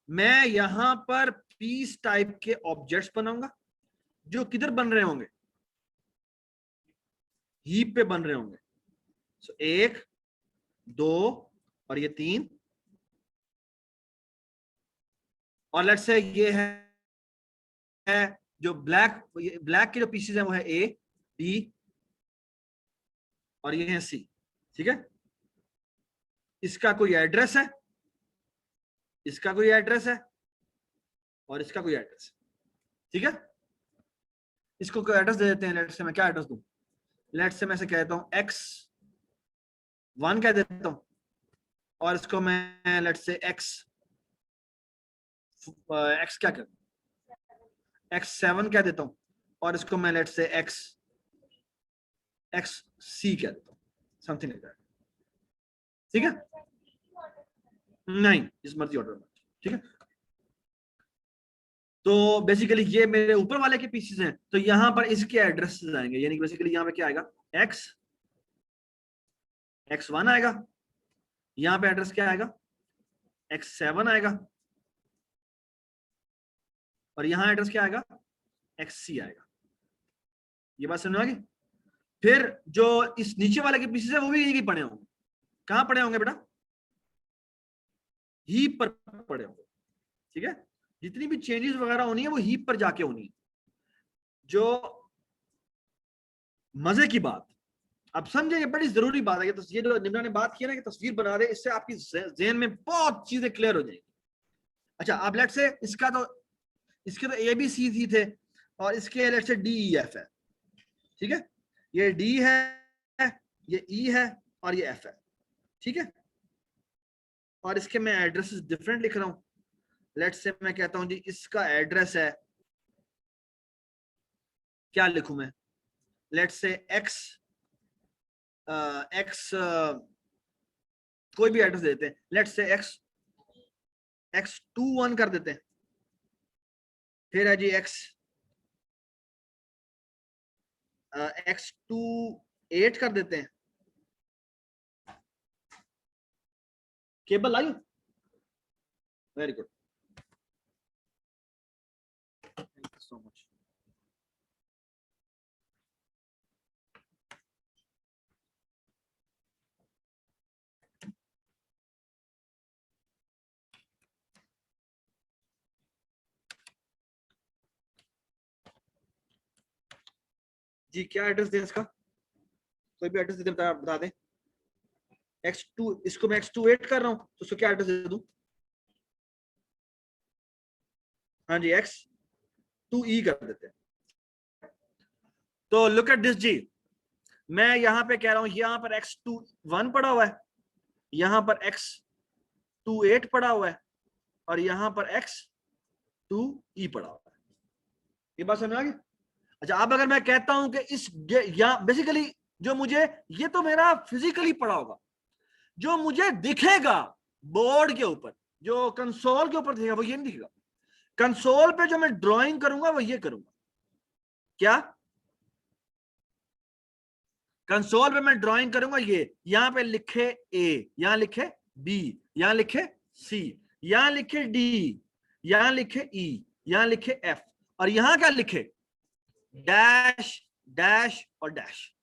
[SPEAKER 1] मैं यहां पर पीस टाइप के ऑब्जेक्ट्स बनाऊंगा जो किधर बन रहे होंगे, हीप पे बन रहे होंगे। सो 1 2 और ये 3, और लेट्स से ये है जो ब्लैक के जो पीसेस हैं वो है ए बी और ये है सी। ठीक है, इसका कोई एड्रेस है, इसका कोई एड्रेस है और इसका कोई एड्रेस है। ठीक है, इसको कोई एड्रेस दे देते हैं। लेट्स से मैं क्या एड्रेस दूं, लेट्स से मैं से कहता हूं x1 कह देता हूं, और इसको मैं लेट्स से x क्या कर x7 कह देता हूं, और इसको मैं लेट्स से xc कह देता हूं, समथिंग लाइक दैट। ठीक है, नहीं, इस मर्जी ऑर्डर में। ठीक है, तो बेसिकली ये मेरे ऊपर वाले के पीसेस हैं, तो यहां पर इसके एड्रेस आएंगे, यानी कि बेसिकली यहां पे क्या आएगा, x1 आएगा, यहां पे एड्रेस क्या आएगा, x7 आएगा, और यहां एड्रेस क्या आएगा, xc आएगा। ये बात समझ आ गई। फिर जो इस नीचे वाले के पीसेस है वो भी यही पड़े होंगे। कहां पड़े होंगे बेटा? हीप पर पड़े होंगे। ठीक है, जितनी भी चेंजेस वगैरह होनी है वो हीप पर जाके होनी है। जो मजे की बात, अब समझे, ये बड़ी जरूरी बात है। ये जो निम्रा ने बात की ना कि तस्वीर बना दे, इससे आपकी ज़हन में बहुत चीजें क्लियर हो जाएगी। अच्छा, अब लेट से इसका तो, इसके तो ए बी सी सी थे और इसके लेट से डी ई एफ है। ठीक है, ये डी है, ये ई है और ये एफ है। ठीक है, और इसके मैं एड्रेसेस डिफरेंट लिख रहा हूं। लेट से मैं कहता हूं जी इसका एड्रेस है, क्या लिखूं मैं? लेट से एक्स एक्स कोई भी एड्रेस देते हैं। लेट से x21 कर देते हैं। फिर है जी x28 कर देते हैं। केबल आई? Very good, thank you so much. जी क्या एड्रेस दें इसका? कोई भी एड्रेस दे बता दें। x2, इसको मैं x28 कर रहा हूं तो उसको क्या एड्रेस दे दूं? हाँ जी, x2e कर देते हैं। तो लुक एट दिस जी, मैं यहां पे कह रहा हूं यहां पर x21 पड़ा हुआ है, यहां पर x28 पड़ा हुआ है और यहां पर x2e पड़ा हुआ है। ये बात समझ आ गई? अच्छा, अब अगर मैं कहता हूं कि इस बेसिकली जो मुझे, ये तो मेरा फिजिकली पड़ा होगा, जो मुझे दिखेगा बोर्ड के ऊपर, जो कंसोल के ऊपर दिखेगा वो ये नहीं दिखेगा। कंसोल पे जो मैं ड्राइंग करूंगा वो ये करूंगा। क्या? कंसोल पे मैं ड्राइंग करूंगा ये, यहां पे लिखे ए, यहां लिखे बी, यहां लिखे सी, यहां लिखे डी, यहां लिखे ई, यहां लिखे एफ, और यहां क्या लिखे? डैश डैश और डैश।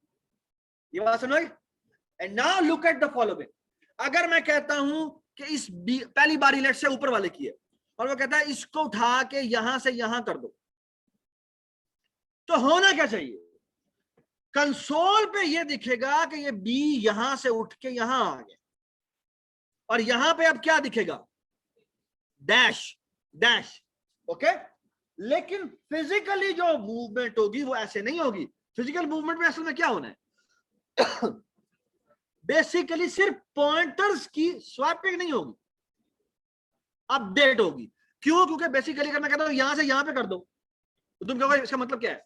[SPEAKER 1] ये बात समझ? And now look at the following. अगर मैं कहता हूं कि इस पहली बारी लेट से ऊपर वाले की है और वो कहता है इसको उठा के यहां से यहां कर दो, तो होना क्या चाहिए? कंसोल पे ये दिखेगा कि ये बी यहां से उठ के यहां आ गया, और यहां पे अब क्या दिखेगा? Dash dash. ओके, लेकिन फिजिकली जो मूवमेंट होगी वो ऐसे नहीं होगी। फिजिकल मूवमेंट में असल में क्या होना है? बेसिकली सिर्फ पॉइंटर्स की स्वैपिंग नहीं होगी, अपडेट होगी। क्यों? क्योंकि बेसिकली अगर मैं कहता हूं यहां से यहां पे कर दो तो तुम कहोगे इसका मतलब क्या है?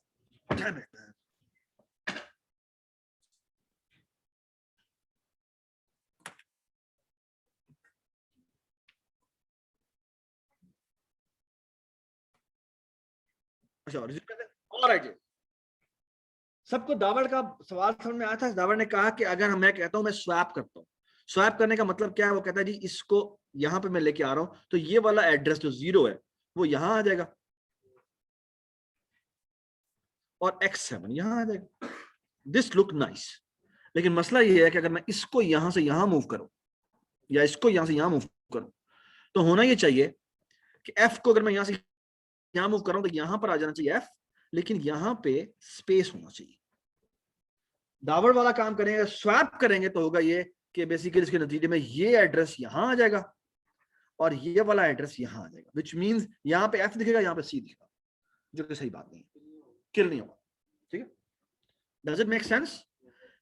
[SPEAKER 1] अच्छा, ऑलराइट, सबको दावड़ का सवाल समझ में आया था। दावड़ ने कहा कि अगर मैं कहता हूं मैं स्वैप करता हूं, स्वैप करने का मतलब क्या है? वो कहता है जी इसको यहां पे मैं लेके आ रहा हूं तो ये वाला एड्रेस जो 0 है वो यहां आ जाएगा और x7 यहां आ जाएगा। This look nice. लेकिन मसला ये है कि अगर मैं इसको यहां से यहां मूव करूं या इसको यहां से यहां मूव करूं तो होना ये चाहिए कि f को अगर मैं यहां से यहां मूव कर रहा हूं तो यहां पर आ जाना चाहिए f, लेकिन यहां पे स्पेस होना चाहिए। दावड़ वाला काम करेंगे, स्वैप करेंगे तो होगा ये कि बेसिकली इसके नतीजे में ये एड्रेस यहां आ जाएगा और ये वाला एड्रेस यहां आ जाएगा, विच मींस यहां पे f दिखेगा, यहां पे c दिखेगा, जो कि सही बात नहीं है, किल नहीं होगा। ठीक है, डज इट मेक सेंस?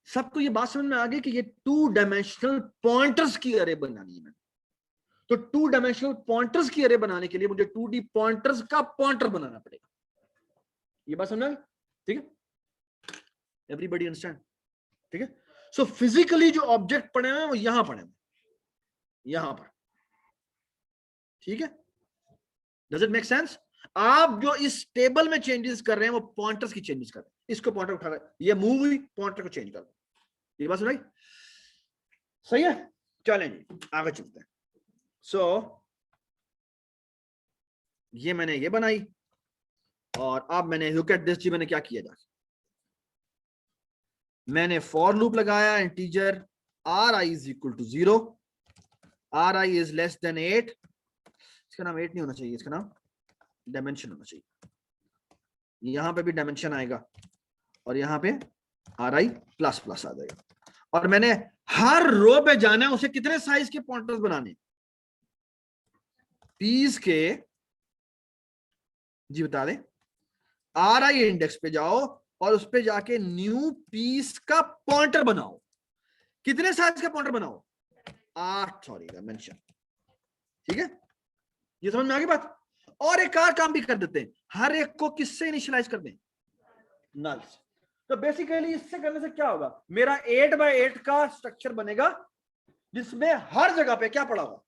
[SPEAKER 1] सबको ये बात समझ में आ गई कि ये 2 डायमेंशनल पॉइंटर्स की अरे बनानी है। तो 2 डायमेंशनल पॉइंटर्स की अरे बनाने के लिए मुझे 2D पॉइंटर्स का पॉइंटर बनाना पड़ेगा। ये बात समझ? ठीक है, एवरीबॉडी अंडरस्टैंड? ठीक है, सो फिजिकली जो ऑब्जेक्ट पड़े हुए हैं वो यहां पड़े हुए, यहां पर। ठीक है, डज इट मेक सेंस? आप जो इस टेबल में चेंजेस कर रहे हैं वो पॉइंटर्स की चेंजेस कर रहे हैं। इसको पॉइंटर उठा रहे हैं, ये मूव हुई, पॉइंटर को चेंज कर दो। ये बात सुनाई? सही है, चलें जी आगे चलते हैं। सो ये मैंने ये बनाई और अब मैंने लुक एट दिस जी, मैंने क्या किया जाए, मैंने फॉर लूप लगाया, integer R I is equal to 0, R I is less than 8, इसका नाम 8 नहीं होना चाहिए, इसका नाम डायमेंशन होना चाहिए, यहां पे भी डायमेंशन आएगा और यहां पे आर आई प्लस प्लस आ जाएगा। और मैंने हर रो पे जाना है, उसे कितने साइज के पॉइंटर्स बनाने, पीस के, जी बता दें, आर आई इंडेक्स पे जाओ और उस पे जाके न्यू पीस का पॉइंटर बनाओ। कितने साइज का पॉइंटर बनाओ, 8, सॉरी डायमेंशन, ठीक है, ये समझ में आ गई बात। और एक और काम भी कर देते हैं, हर एक को किससे इनिशियलाइज कर दें, नल से। तो बेसिकली इससे करने से क्या होगा, मेरा 8x8 का स्ट्रक्चर बनेगा जिसमें हर जगह पे क्या पड़ा होगा,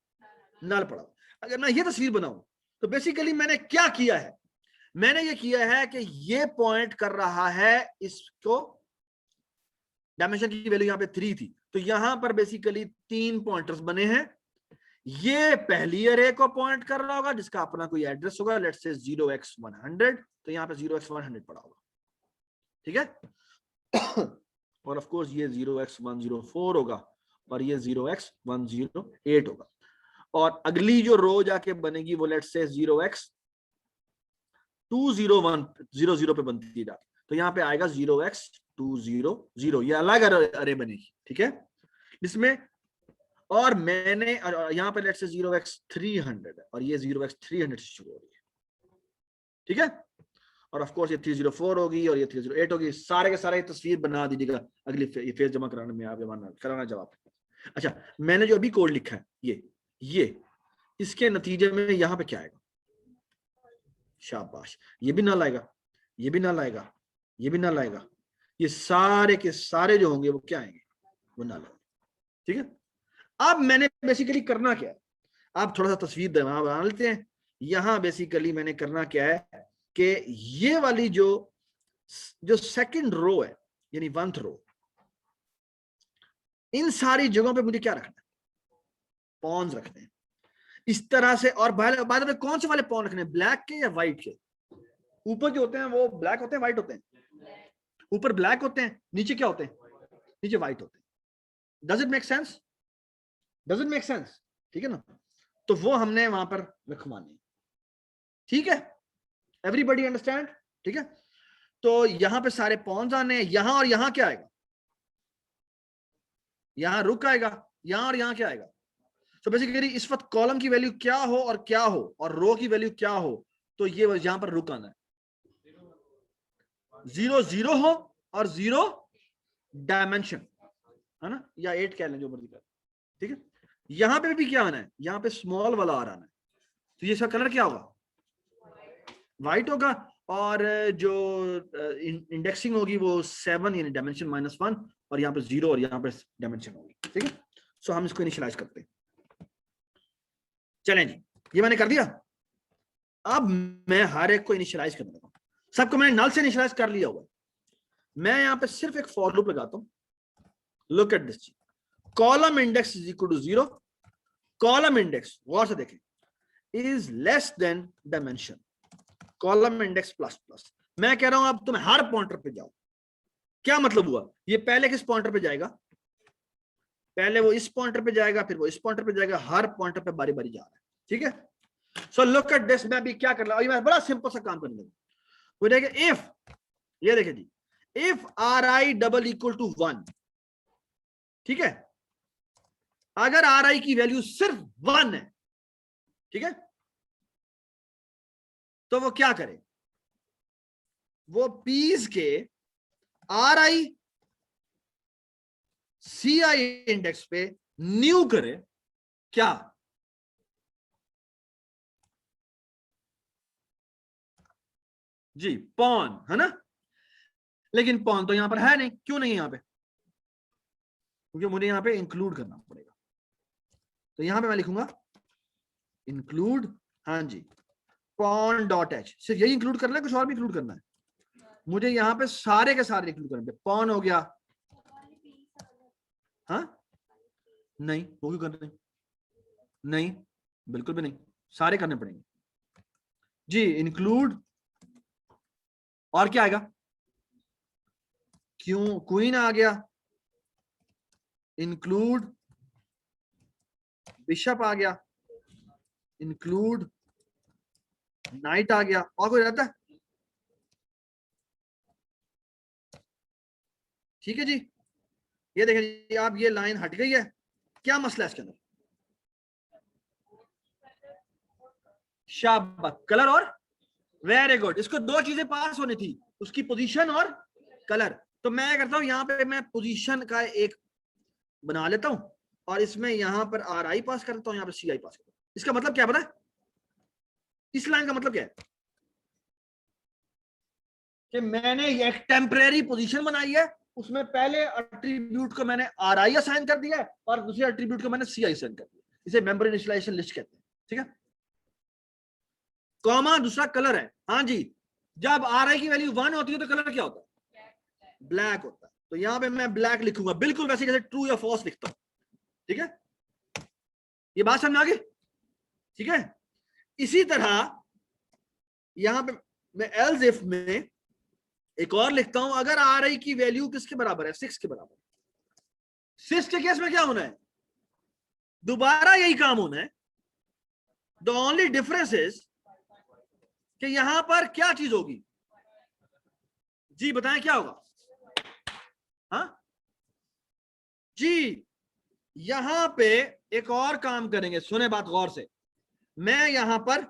[SPEAKER 1] नल पड़ा होगा। अगर मैं ये तस्वीर बनाऊं तो बेसिकली मैंने क्या किया है, मैंने ये किया है कि ये पॉइंट कर रहा है इसको, डायमेंशन की वैल्यू यहां पे 3 थी, तो यहां पर बेसिकली 3 पॉइंटर्स बने हैं। ये पहली अरे को पॉइंट कर रहा होगा जिसका अपना कोई एड्रेस होगा, लेट्स से 0x100, तो यहां पे 0x100 पड़ा होगा, ठीक है। और ऑफ कोर्स ये 0x104 होगा और ये 0x108 होगा। और अगली जो रो जाके बनेगी वो लेट्स से 0x20100 पे बनती है, तो यहाँ पे आएगा 0x200, ये अलग अरे बनेगी, ठीक है, इसमें। और मैंने यहाँ पे लेट्स से 0x300 और ये 0x300 से शुरू हो रही है, ठीक है। और ऑफ कोर्स ये 304 होगी और ये 308 होगी, सारे के सारे तस्वीर बना दीजिएगा अगली फेज जमा कराने में, आप कराना जवाब। अच्छा, मैंने जो अभी कोड लिखा है ये इसके नतीजे में यहां पे क्या आएगा, शाबाश, ये भी ना लाएगा, ये भी ना लाएगा, ये भी ना लाएगा, ये सारे के सारे जो होंगे वो क्या आएंगे, वो ना लाएंगे, ठीक है। अब मैंने बेसिकली करना क्या है, आप थोड़ा सा तस्वीर बना लेते हैं। यहां बेसिकली मैंने करना क्या है कि ये वाली जो सेकंड रो है यानी 1th रो, इन सारी जगहों पे मुझे क्या रखना है, पॉन्स रखने हैं इस तरह से। और बाद में कौन से वाले पॉन रखने हैं, ब्लैक के या व्हाइट के, ऊपर जो होते हैं वो ब्लैक होते हैं, व्हाइट होते हैं, ऊपर ब्लैक होते हैं, नीचे क्या होते हैं, नीचे व्हाइट होते हैं। Does it make sense, does it make sense, ठीक है ना। तो वो हमने वहां पर रखवानी, ठीक है, एवरीबॉडी अंडरस्टैंड, ठीक है। तो यहां पे सारे पॉन्स आने हैं, यहां और यहां क्या आएगा, यहां रुक आएगा, यहां और यहां क्या आएगा। तो बेसिकली इस वक्त कॉलम की वैल्यू क्या हो और क्या हो और रो की वैल्यू क्या हो, तो ये यहां पर रुक आना है, 0 0 हो और 0 डायमेंशन, है ना, या 8 कह लें जो मर्जी कर, ठीक है। यहां पे भी क्या आना है, यहां पे स्मॉल वाला आर आना है, तो ये इसका कलर क्या होगा, व्हाइट होगा। और जो इंडेक्सिंग होगी वो 7 यानी डायमेंशन -1, और यहाँ पे 0 और यहाँ पे डायमेंशन होगी, ठीक है। सो हम इसको इनिशियलाइज करते हैं, चलें जी, ये मैंने कर दिया। अब मैं हर एक को इनिशियलाइज करने लगा, सबको मैंने नल से इनिशियलाइज कर लिया हुआ। मैं यहाँ पे सिर्फ एक फॉर लूप लगाता हूँ, look at this, column index is equal to 0, column index गौर से देखें is less than dimension, column index plus plus. मैं कह रहा हूं अब तुम हर पॉइंटर पे जाओ, क्या मतलब हुआ, ये पहले किस पॉइंटर पे जाएगा, पहले वो इस पॉइंटर पे जाएगा, फिर वो इस पॉइंटर पे जाएगा, हर पॉइंटर पे बारी बारी जा रहा है, ठीक है। सो लुक एट दिस, मैं अभी क्या कर रहा हूं, मैं बड़ा सिंपल सा काम करने लगा, वो देखिए इफ, ये देखिए जी, if R I double equal to 1, ठीक है, अगर आर आई की वैल्यू सिर्फ 1 है, ठीक है, तो वो क्या करे, वो पीस के R I C I index पे न्यू करे, क्या, जी पॉन, है ना, लेकिन पॉन तो यहां पर है नहीं, क्यों नहीं है यहां पे, क्योंकि मुझे यहां पे इंक्लूड करना पड़ेगा। तो यहां पे मैं लिखूंगा इंक्लूड, हाँ जी, पॉन डॉट एच, सिर्फ यही इंक्लूड करना है, कुछ और भी इंक्लूड करना है, मुझे यहाँ पे सारे के सारे इंक्लूड करने, पॉन हो गया, हाँ नहीं वो क्यों करना है, नहीं बिल्कुल भी नहीं, सारे करने पड़ेंगे जी, इंक्लूड, और क्या आएगा, क्यों क्वीन आ गया, इंक्लूड बिशप आ गया, इंक्लूड नाइट आ गया, और कोई रहता है? ठीक है जी, ये देखें जी आप, ये लाइन हट गई है, क्या मसला है इसके अंदर? शाबाश, कलर और, वेरी गुड, इसको दो चीजें पास होनी थी, उसकी पोजीशन और कलर। तो मैं करता हूं यहां पे मैं पोजीशन का एक बना लेता हूं और इसमें यहां पर आर आई पास करता हूं, यहां पर सी आई पास करता हूं। इसका मतलब क्या पता है? इस लाइन का मतलब क्या है कि मैंने एक टेम्परेरी पोजीशन बनाई है, उसमें पहले एट्रीब्यूट को मैंने आर आई असाइन कर दिया है और दूसरे एट्रीब्यूट को मैंने सी आई असाइन कर दिया। इसे मेंबर इनिशियलाइजेशन लिस्ट कहते हैं, ठीक है। कॉमा दूसरा कलर है, हाँ जी, जब आर आई की वैल्यू 1 होती है तो कलर क्या होता है? ब्लैक होता है। तो यहां पे मैं ब्लैक लिखूंगा बिल्कुल वैसे जैसे ट्रू या फॉल्स लिखता हूं, ठीक है। ये बात समझ में आ गई? ठीक है। इसी तरह यहां पे मैं एल्स इफ में एक और लिखता हूं, अगर आर आई की वैल्यू किसके बराबर है? 6 के बराबर। 6 के केस में क्या होना है? दोबारा यही काम होना है। द ओनली डिफरेंस इज कि यहां पर क्या चीज होगी? जी बताएं क्या होगा? हाँ जी, यहां पे एक और काम करेंगे, सुने बात गौर से। मैं यहां पर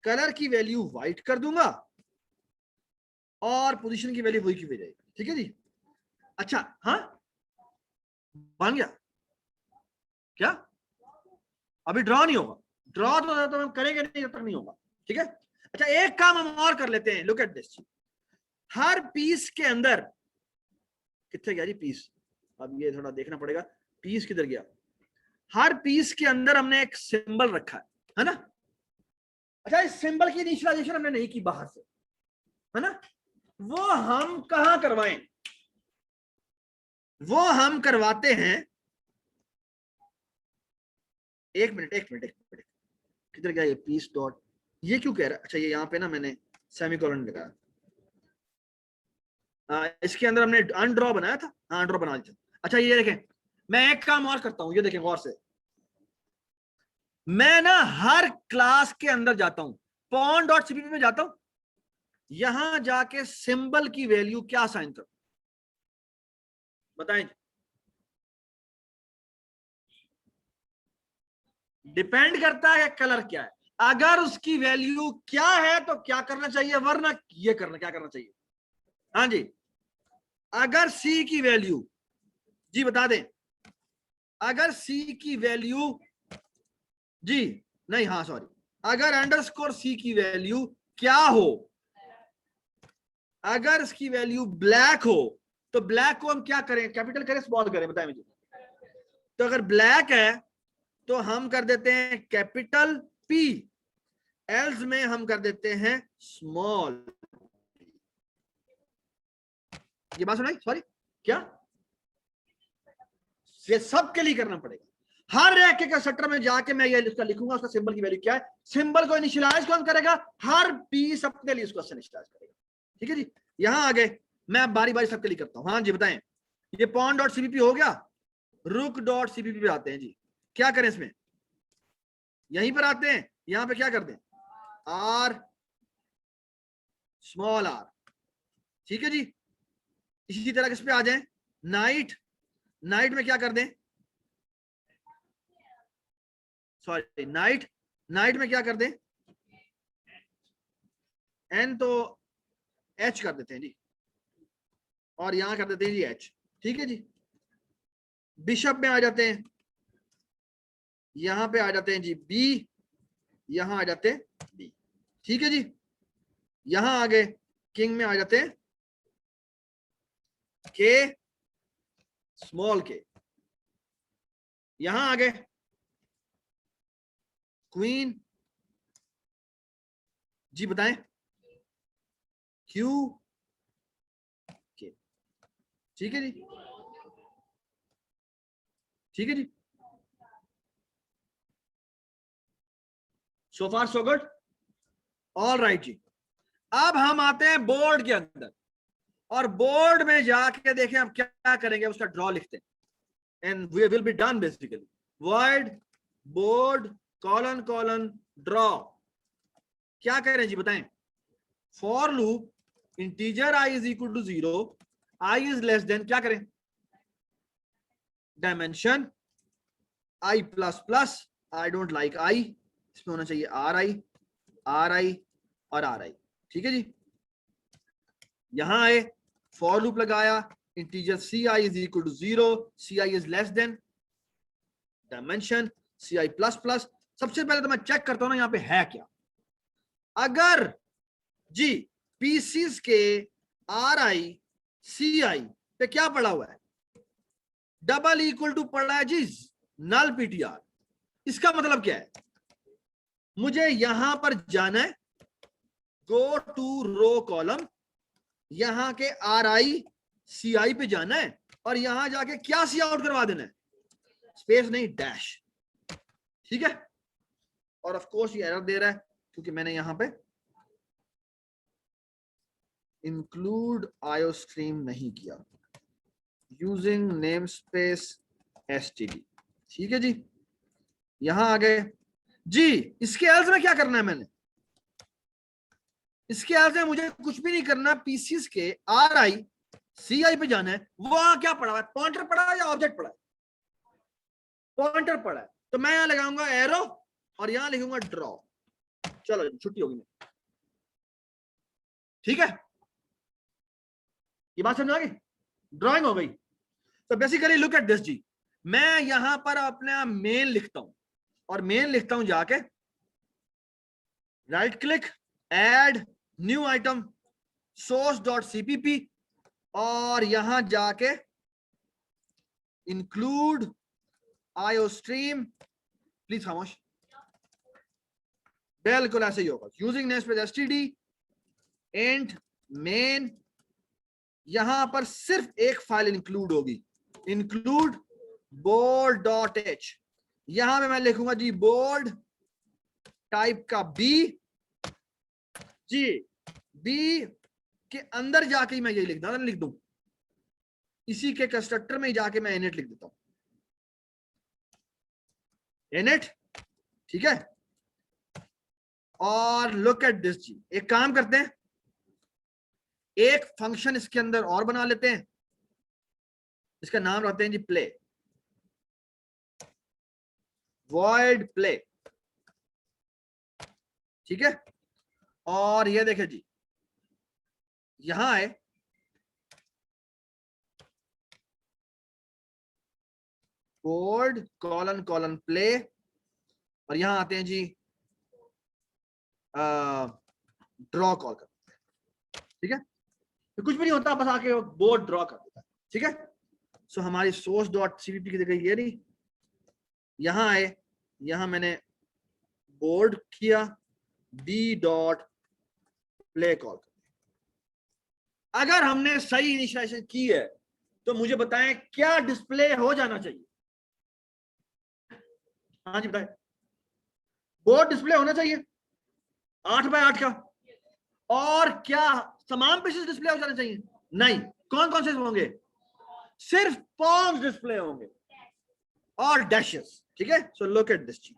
[SPEAKER 1] कलर की वैल्यू व्हाइट कर दूंगा और पोजीशन की वैल्यू वही की वही रहेगी, ठीक है जी। अच्छा, हाँ बन गया क्या? अभी ड्रॉ नहीं होगा, ड्रॉ तो हम करेंगे नहीं जब तक नहीं होगा, ठीक है। अच्छा एक काम हम और कर लेते हैं, लुक एट दिस। हर पीस के अंदर, कितने गया जी पीस? अब ये थोड़ा देखना पड़ेगा, पीस किधर गया? हर पीस के अंदर हमने एक सिंबल रखा है ना। अच्छा इस सिंबल की इनिशियलाइजेशन हमने नहीं की बाहर से, है ना। वो हम कहां करवाएं? वो हम करवाते हैं, एक मिनट एक मिनट एक मिनट, किधर गया ये पीस डॉट? ये क्यों कह रहा है? अच्छा ये यहाँ पे ना मैंने सेमीकोलन लगाया, इसके अंदर हमने अनड्रॉ बनाया था, हाँ अनड्रॉ बना दिया। अच्छा ये देखें, मैं एक काम और करता हूं, ये देखें गौर से। मैं ना हर क्लास के अंदर जाता हूं, पॉन डॉट सीपीपी में जाता हूं, यहां जाके सिंबल की वैल्यू क्या साइन करूं? बताएं। डिपेंड करता है कलर क्या है। अगर उसकी वैल्यू क्या है तो क्या करना चाहिए, वरना ये करना, क्या करना चाहिए? हाँ जी, अगर सी की वैल्यू, जी बता दें, अगर सी की वैल्यू, जी नहीं, हाँ सॉरी, अगर अंडरस्कोर सी की वैल्यू क्या हो, अगर इसकी वैल्यू ब्लैक हो, तो ब्लैक को हम क्या करें? कैपिटल करें स्मॉल करें? बताएं मुझे। तो अगर ब्लैक है तो हम कर देते हैं कैपिटल पी, एल्स में हम कर देते हैं स्मॉल। ये बात सुनाई? सॉरी क्या? ये सबके लिए करना पड़ेगा। हर एक के सेक्टर में जाके मैं ये उसका लिखूंगा, उसका सिंबल की वैल्यू क्या है। सिंबल को इनिशियलाइज कौन करेगा? हर पीस अपने लिए उसको इनिशियलाइज करेगा, ठीक है जी। यहां आगे मैं बारी बारी सबके लिए करता हूं। हाँ जी बताएं। ये पॉन डॉट सीपीपी हो गया, रुक डॉट सीपीपी पे आते हैं जी। क्या करें इसमें? यहीं पर आते हैं, यहां पे क्या कर दें? आर स्मॉल आर, ठीक है जी। इसी तरह किस पे आ जाए? नाइट, नाइट में क्या कर दें? सॉरी नाइट, नाइट में क्या कर दें? एन तो एच कर देते हैं जी, और यहां कर देते हैं जी एच, ठीक है जी। बिशप में आ जाते हैं, यहां पे आ जाते हैं जी बी, यहां आ जाते हैं बी, ठीक है जी। यहां आगे किंग में आ जाते हैं के स्मॉल के, यहां आगे क्वीन, जी बताएं, क्यू के, ठीक है जी, ठीक है जी। सो फार सो गुड, ऑल राइट जी। अब हम आते हैं बोर्ड के अंदर, और बोर्ड में जाके देखें हम क्या करेंगे, उसका ड्रॉ लिखते हैं and we will be done basically. Void board colon colon draw. क्या करें जी बताएं? For loop integer I is equal to 0, I is less than, क्या करें? Dimension I plus plus, I don't like I, इसमें होना चाहिए आर आई, आर आई और आर आई। ठीक है जी, यहां आए, फॉर लूप लगाया, integer C I is equal to 0, C I is less than dimension C I plus plus. सबसे पहले तो मैं चेक करता हूं ना यहां पे है क्या। अगर जी पीसीस के आर आई सी आई पे क्या पड़ा हुआ है, डबल इक्वल टू पड़ा है जी नल पीटीआर। इसका मतलब क्या है? मुझे यहां पर जाना है, गो टू रो कॉलम, यहां के आर आई सी आई पे जाना है, और यहां जाके क्या सी आउट करवा देना है, स्पेस नहीं डैश। ठीक है, और ऑफ कोर्स ये एरर दे रहा है क्योंकि मैंने यहां पे इंक्लूड आयो स्ट्रीम नहीं किया, यूजिंग नेम स्पेस एसटीडी। ठीक है जी, यहां आ गए जी। इसके एल्स में क्या करना है मैंने? इसके एल्स में मुझे कुछ भी नहीं करना, पीसीस के आर आई सी आई पे जाना है। वहां क्या पड़ा है? पॉइंटर पड़ा है या ऑब्जेक्ट पड़ा है? पॉइंटर पड़ा है, तो मैं यहां लगाऊंगा एरो और यहां लिखूंगा ड्रॉ। चलो छुट्टी होगी। ठीक है, ये बात समझ आ गई? ड्राइंग हो गई। तो बेसिकली लुक एट दिस जी, मैं यहां पर अपना मेन लिखता हूं, और मेन लिखता हूं जाके right click, add new item source dot CPP, और यहां जाके इंक्लूड आयो स्ट्रीम। प्लीज खामोश, बिल्कुल ऐसे ही होगा, using namespace STD and main. यहां पर सिर्फ एक फाइल इंक्लूड होगी, इंक्लूड बोर्ड डॉट एच। यहां पे मैं लिखूंगा जी बोर्ड टाइप का बी जी, बी के अंदर जाके ही मैं यही लिख दूं, इसी के कंस्ट्रक्टर में जाके मैं इनिट लिख देता हूं, इनिट। ठीक है, और लुक एट दिस जी, एक काम करते हैं, एक फंक्शन इसके अंदर और बना लेते हैं, इसका नाम रखते हैं जी प्ले, वॉइड प्ले। ठीक है, और ये देखे जी, यहां आए, बोर्ड कॉलन कॉलन प्ले, और यहां आते हैं जी ड्रॉ कॉल करते हैं। ठीक है, तो कुछ भी नहीं होता, बस आके बोर्ड ड्रॉ कर देता है। ठीक है, सो हमारी सोर्स डॉट सीपीपी की जगह ये नहीं, यहां आए, यहां मैंने बोर्ड किया, डी डॉट प्ले कॉल। अगर हमने सही इनिशिएलाइजेशन की है तो मुझे बताएं क्या डिस्प्ले हो जाना चाहिए? हाँ जी बताएं, बोर्ड डिस्प्ले होना चाहिए 8x8 का, और क्या तमाम पीसेस डिस्प्ले हो जाने चाहिए? नहीं, कौन कौन से होंगे? सिर्फ पॉन्स डिस्प्ले होंगे और डैशेस। ठीक है, सो लुक एट दिस चीज,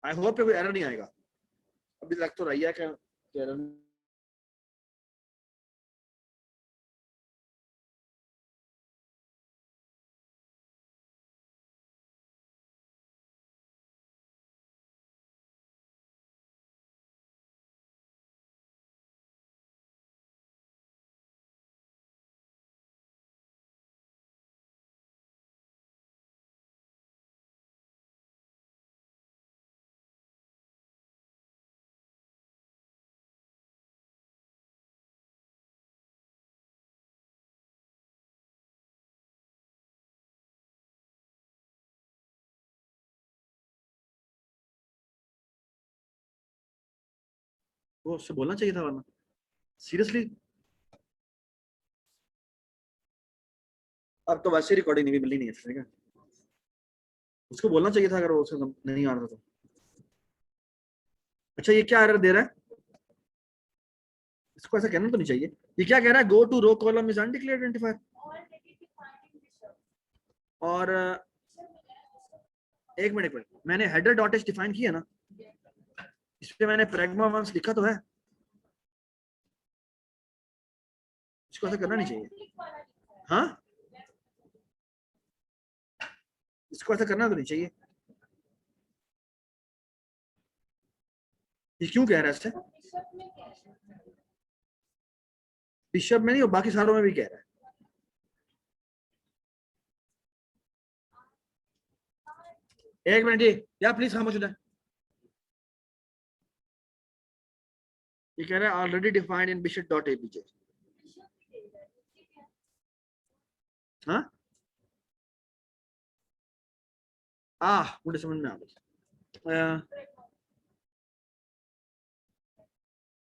[SPEAKER 1] आई होप कोई एरर नहीं आएगा। अभी लग तो रही है कि एरर। वो उससे बोलना चाहिए था वरना, सीरियसली। अब तो वैसे रिकॉर्डिंग नहीं भी मिलनी नहीं है, ठीक है। उसको बोलना चाहिए था अगर वो उसको नहीं आ रहा था तो। अच्छा ये क्या एरर दे रहा है, इसको ऐसा कहना तो नहीं चाहिए। ये क्या कह रहा है, go to row column is undeclared identifier. और एक मिनट मैंने हेडर डॉट एच डिफाइन किया ना, इस पे मैंने प्रैग्मा वंस लिखा तो है, इसको ऐसा करना नहीं चाहिए। हाँ इसको ऐसा करना तो नहीं चाहिए। ये क्यों कह रहा है इससे, बिशप में नहीं और बाकी सारों में भी कह रहा है। एक मिनट जी यार प्लीज खामोश हो जाए। ये कह रहा है already defined in bishop dot APJ. हाँ मुझे समझ में आ गया।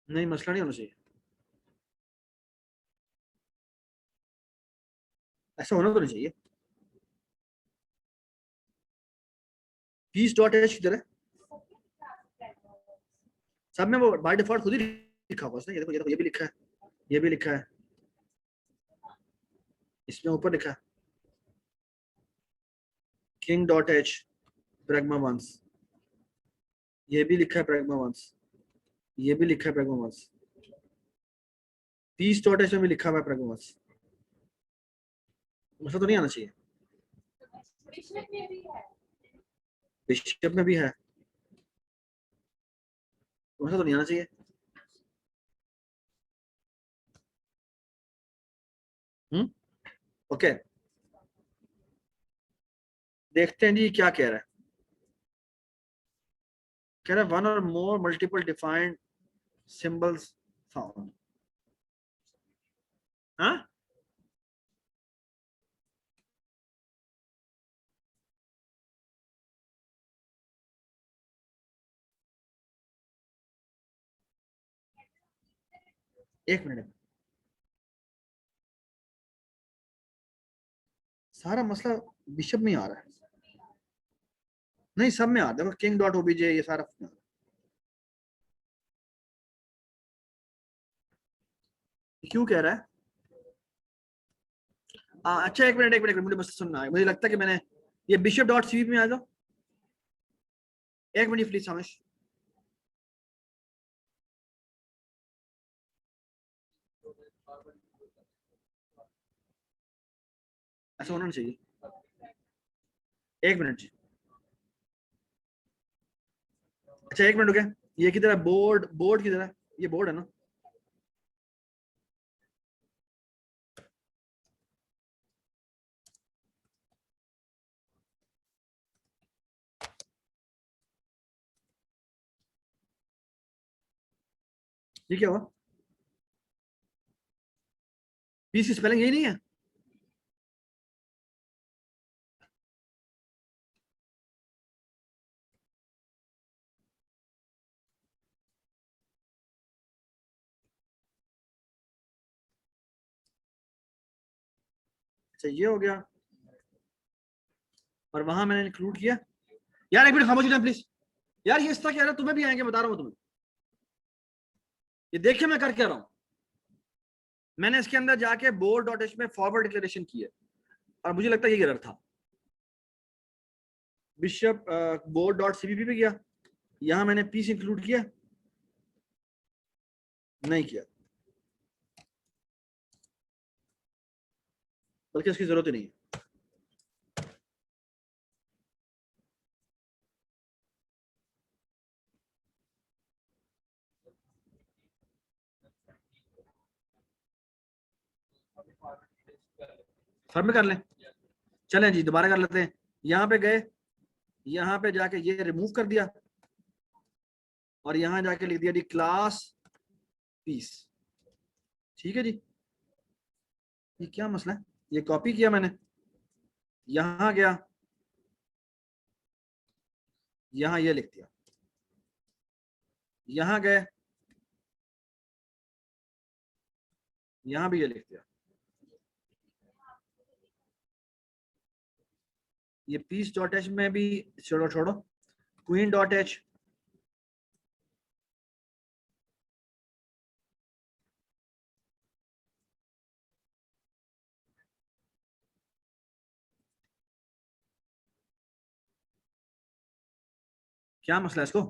[SPEAKER 1] नहीं मसला नहीं होना चाहिए, ऐसा होना तो नहीं चाहिए। पीस डॉट एच किधर है, सब में वो बाय डिफॉल्ट खुद ही लिखा होगा उसने, ये देखो ये भी लिखा है, ये भी लिखा है, इसमें ऊपर लिखा है king dot H pragma once, ये भी लिखा है प्रैग्मा वंस, ये भी लिखा है pragma once, piece dot H में भी लिखा हुआ है प्रैग्मा वंस। मसला तो नहीं आना चाहिए, बिशप में भी है, मसला तो नहीं आना चाहिए। ओके देखते हैं जी क्या कह रहा है। कह रहा है वन और मोर मल्टीपल डिफाइंड सिंबल्स फाउंड। हाँ एक मिनट, सारा मसला बिशप में आ रहा है, नहीं सब में आ रहा है, किंग डॉट ओबीजे ये सारा में आ रहा है। क्यों कह रहा है, अच्छा एक मिनट मुझे बस सुनना है, मुझे लगता है कि मैंने ये बिशप डॉट सीवी में आ जाओ, एक मिनट प्लीज समझ। ऐसा होना नहीं चाहिए, एक मिनट जी। अच्छा एक मिनट हो गया, ये किधर है, बोर्ड बोर्ड किधर है, ये बोर्ड है ना, ये क्या हुआ, पीस की स्पेलिंग यही नहीं है। अच्छा ये हो गया, और वहां मैंने इंक्लूड किया। यार एक मिनट खामोश हो जाए प्लीज, यार ये इस तरह कह रहा है, तुम्हें भी आएंगे बता रहा हूँ तुम्हें, ये देखिए मैं कर क्या रहा हूँ। मैंने इसके अंदर जाके बोर्ड डॉट एच में फॉरवर्ड डिक्लेरेशन की है, और मुझे लगता है ये एरर था। बिशप बोर्ड डॉट सीबीपी पे गया, यहां मैंने पीस इंक्लूड किया, नहीं किया, बल्कि इसकी जरूरत ही नहीं है। सबमिट कर लें, चलें जी दोबारा कर लेते हैं। यहाँ पे गए, यहाँ पे जाके ये रिमूव कर दिया, और यहाँ जाके लिख दिया डी क्लास पीस। ठीक है जी, ये क्या मसला है, ये कॉपी किया मैंने, यहाँ गया, यहाँ ये लिख दिया, यहाँ गए, यहाँ भी ये लिख दिया, ये पीस डॉट एच में भी छोड़ो छोड़ो, क्वीन डॉट एच, क्या मसला है इसको?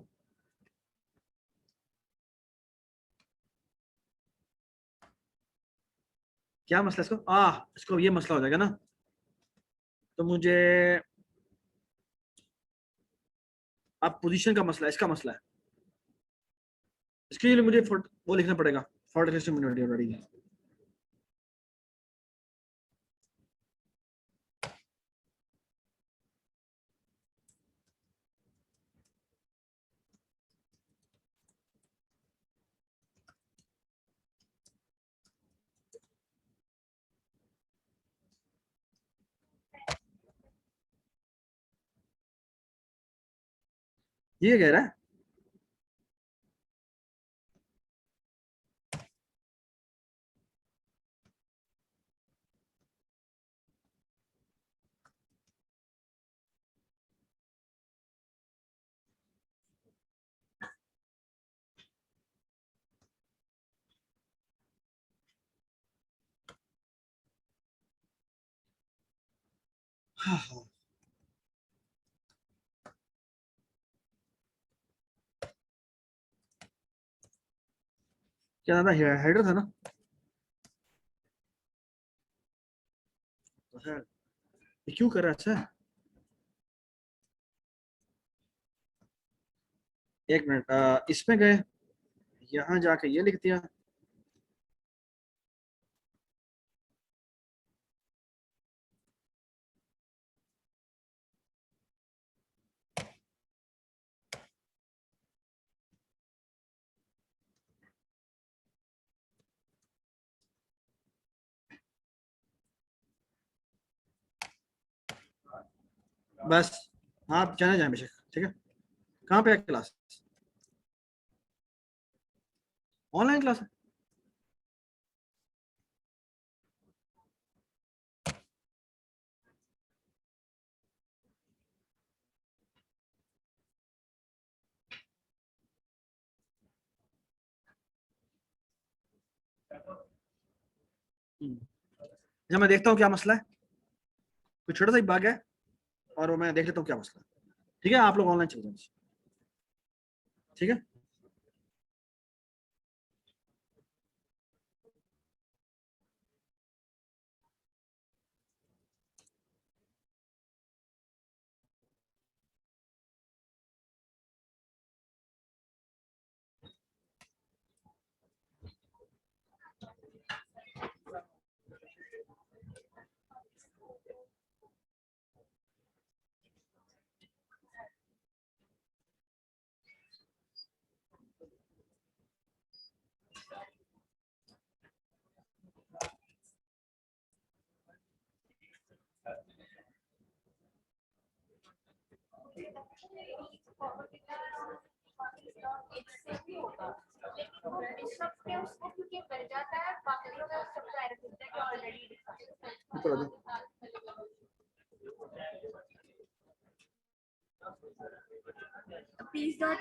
[SPEAKER 1] क्या मसला है इसको? इसको ये मसला हो जाएगा ना, तो मुझे अब पोजीशन का मसला है, इसका मसला है, इसके लिए मुझे वो लिखना पड़ेगा, फॉर्ट ऑलरेडी। ये कह रहा है हाँ। क्या था, हेडर था ना, तो है, ये क्यों कर रहा है अच्छा? एक मिनट, इसमें गए, यहाँ जाके ये लिख दिया, बस। आप जाने जाए बेशक, ठीक है। कहाँ पे है क्लास? ऑनलाइन क्लास है? जब मैं देखता हूँ क्या मसला है, कोई छोटा सा ही बाग है, और वो मैं देख लेता हूँ क्या मसला है। ठीक है, आप लोग ऑनलाइन चल जाए, ठीक है। ऊपर आ जाओ।
[SPEAKER 2] पीस डॉट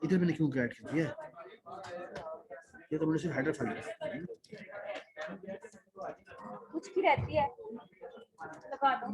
[SPEAKER 1] इधर मैंने क्यों ऐड कर दिया? ये तो मैंने सिर्फ हेडर फाइल है।
[SPEAKER 2] कुछ की रहती है, लगा दो।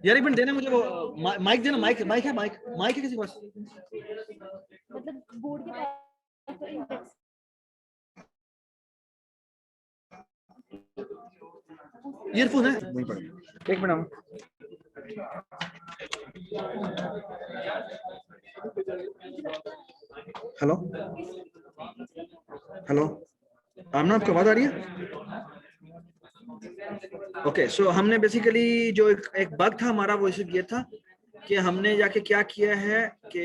[SPEAKER 1] यार एक मिनट देना मुझे वो माइक देना, माइक माइक है, माइक है किसी के पास?
[SPEAKER 2] मतलब बोर्ड के पास तो इंडेक्स
[SPEAKER 1] ईयरफोन है वहीं पर, एक मिनट। हेलो हेलो, आमना आपको आवाज आ रही है? ओके, सो हमने बेसिकली जो एक बग था हमारा वो इसे ये था कि हमने जाके क्या किया है कि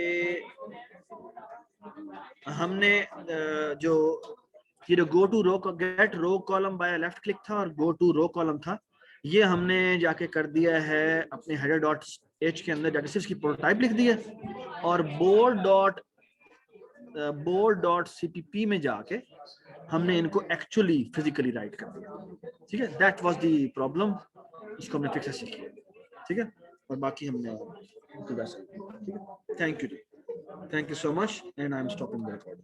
[SPEAKER 1] हमने जो ये जो go to row get row column by left click था और गो टू रो कॉलम था, ये हमने जाके कर दिया है अपने हेडर डॉट एच के अंदर जाके सिर्फ इसकी प्रोटोटाइप लिख दिया और बोर्ड डॉट सीपीपी में जाके हमने इनको एक्चुअली फिजिकली राइट कर दिया, ठीक है। दैट वाज द प्रॉब्लम, इसको हमने फिक्स ऐसे किया, ठीक है। और बाकी हमने ठीक है, thank you so much and I am stopping the recording.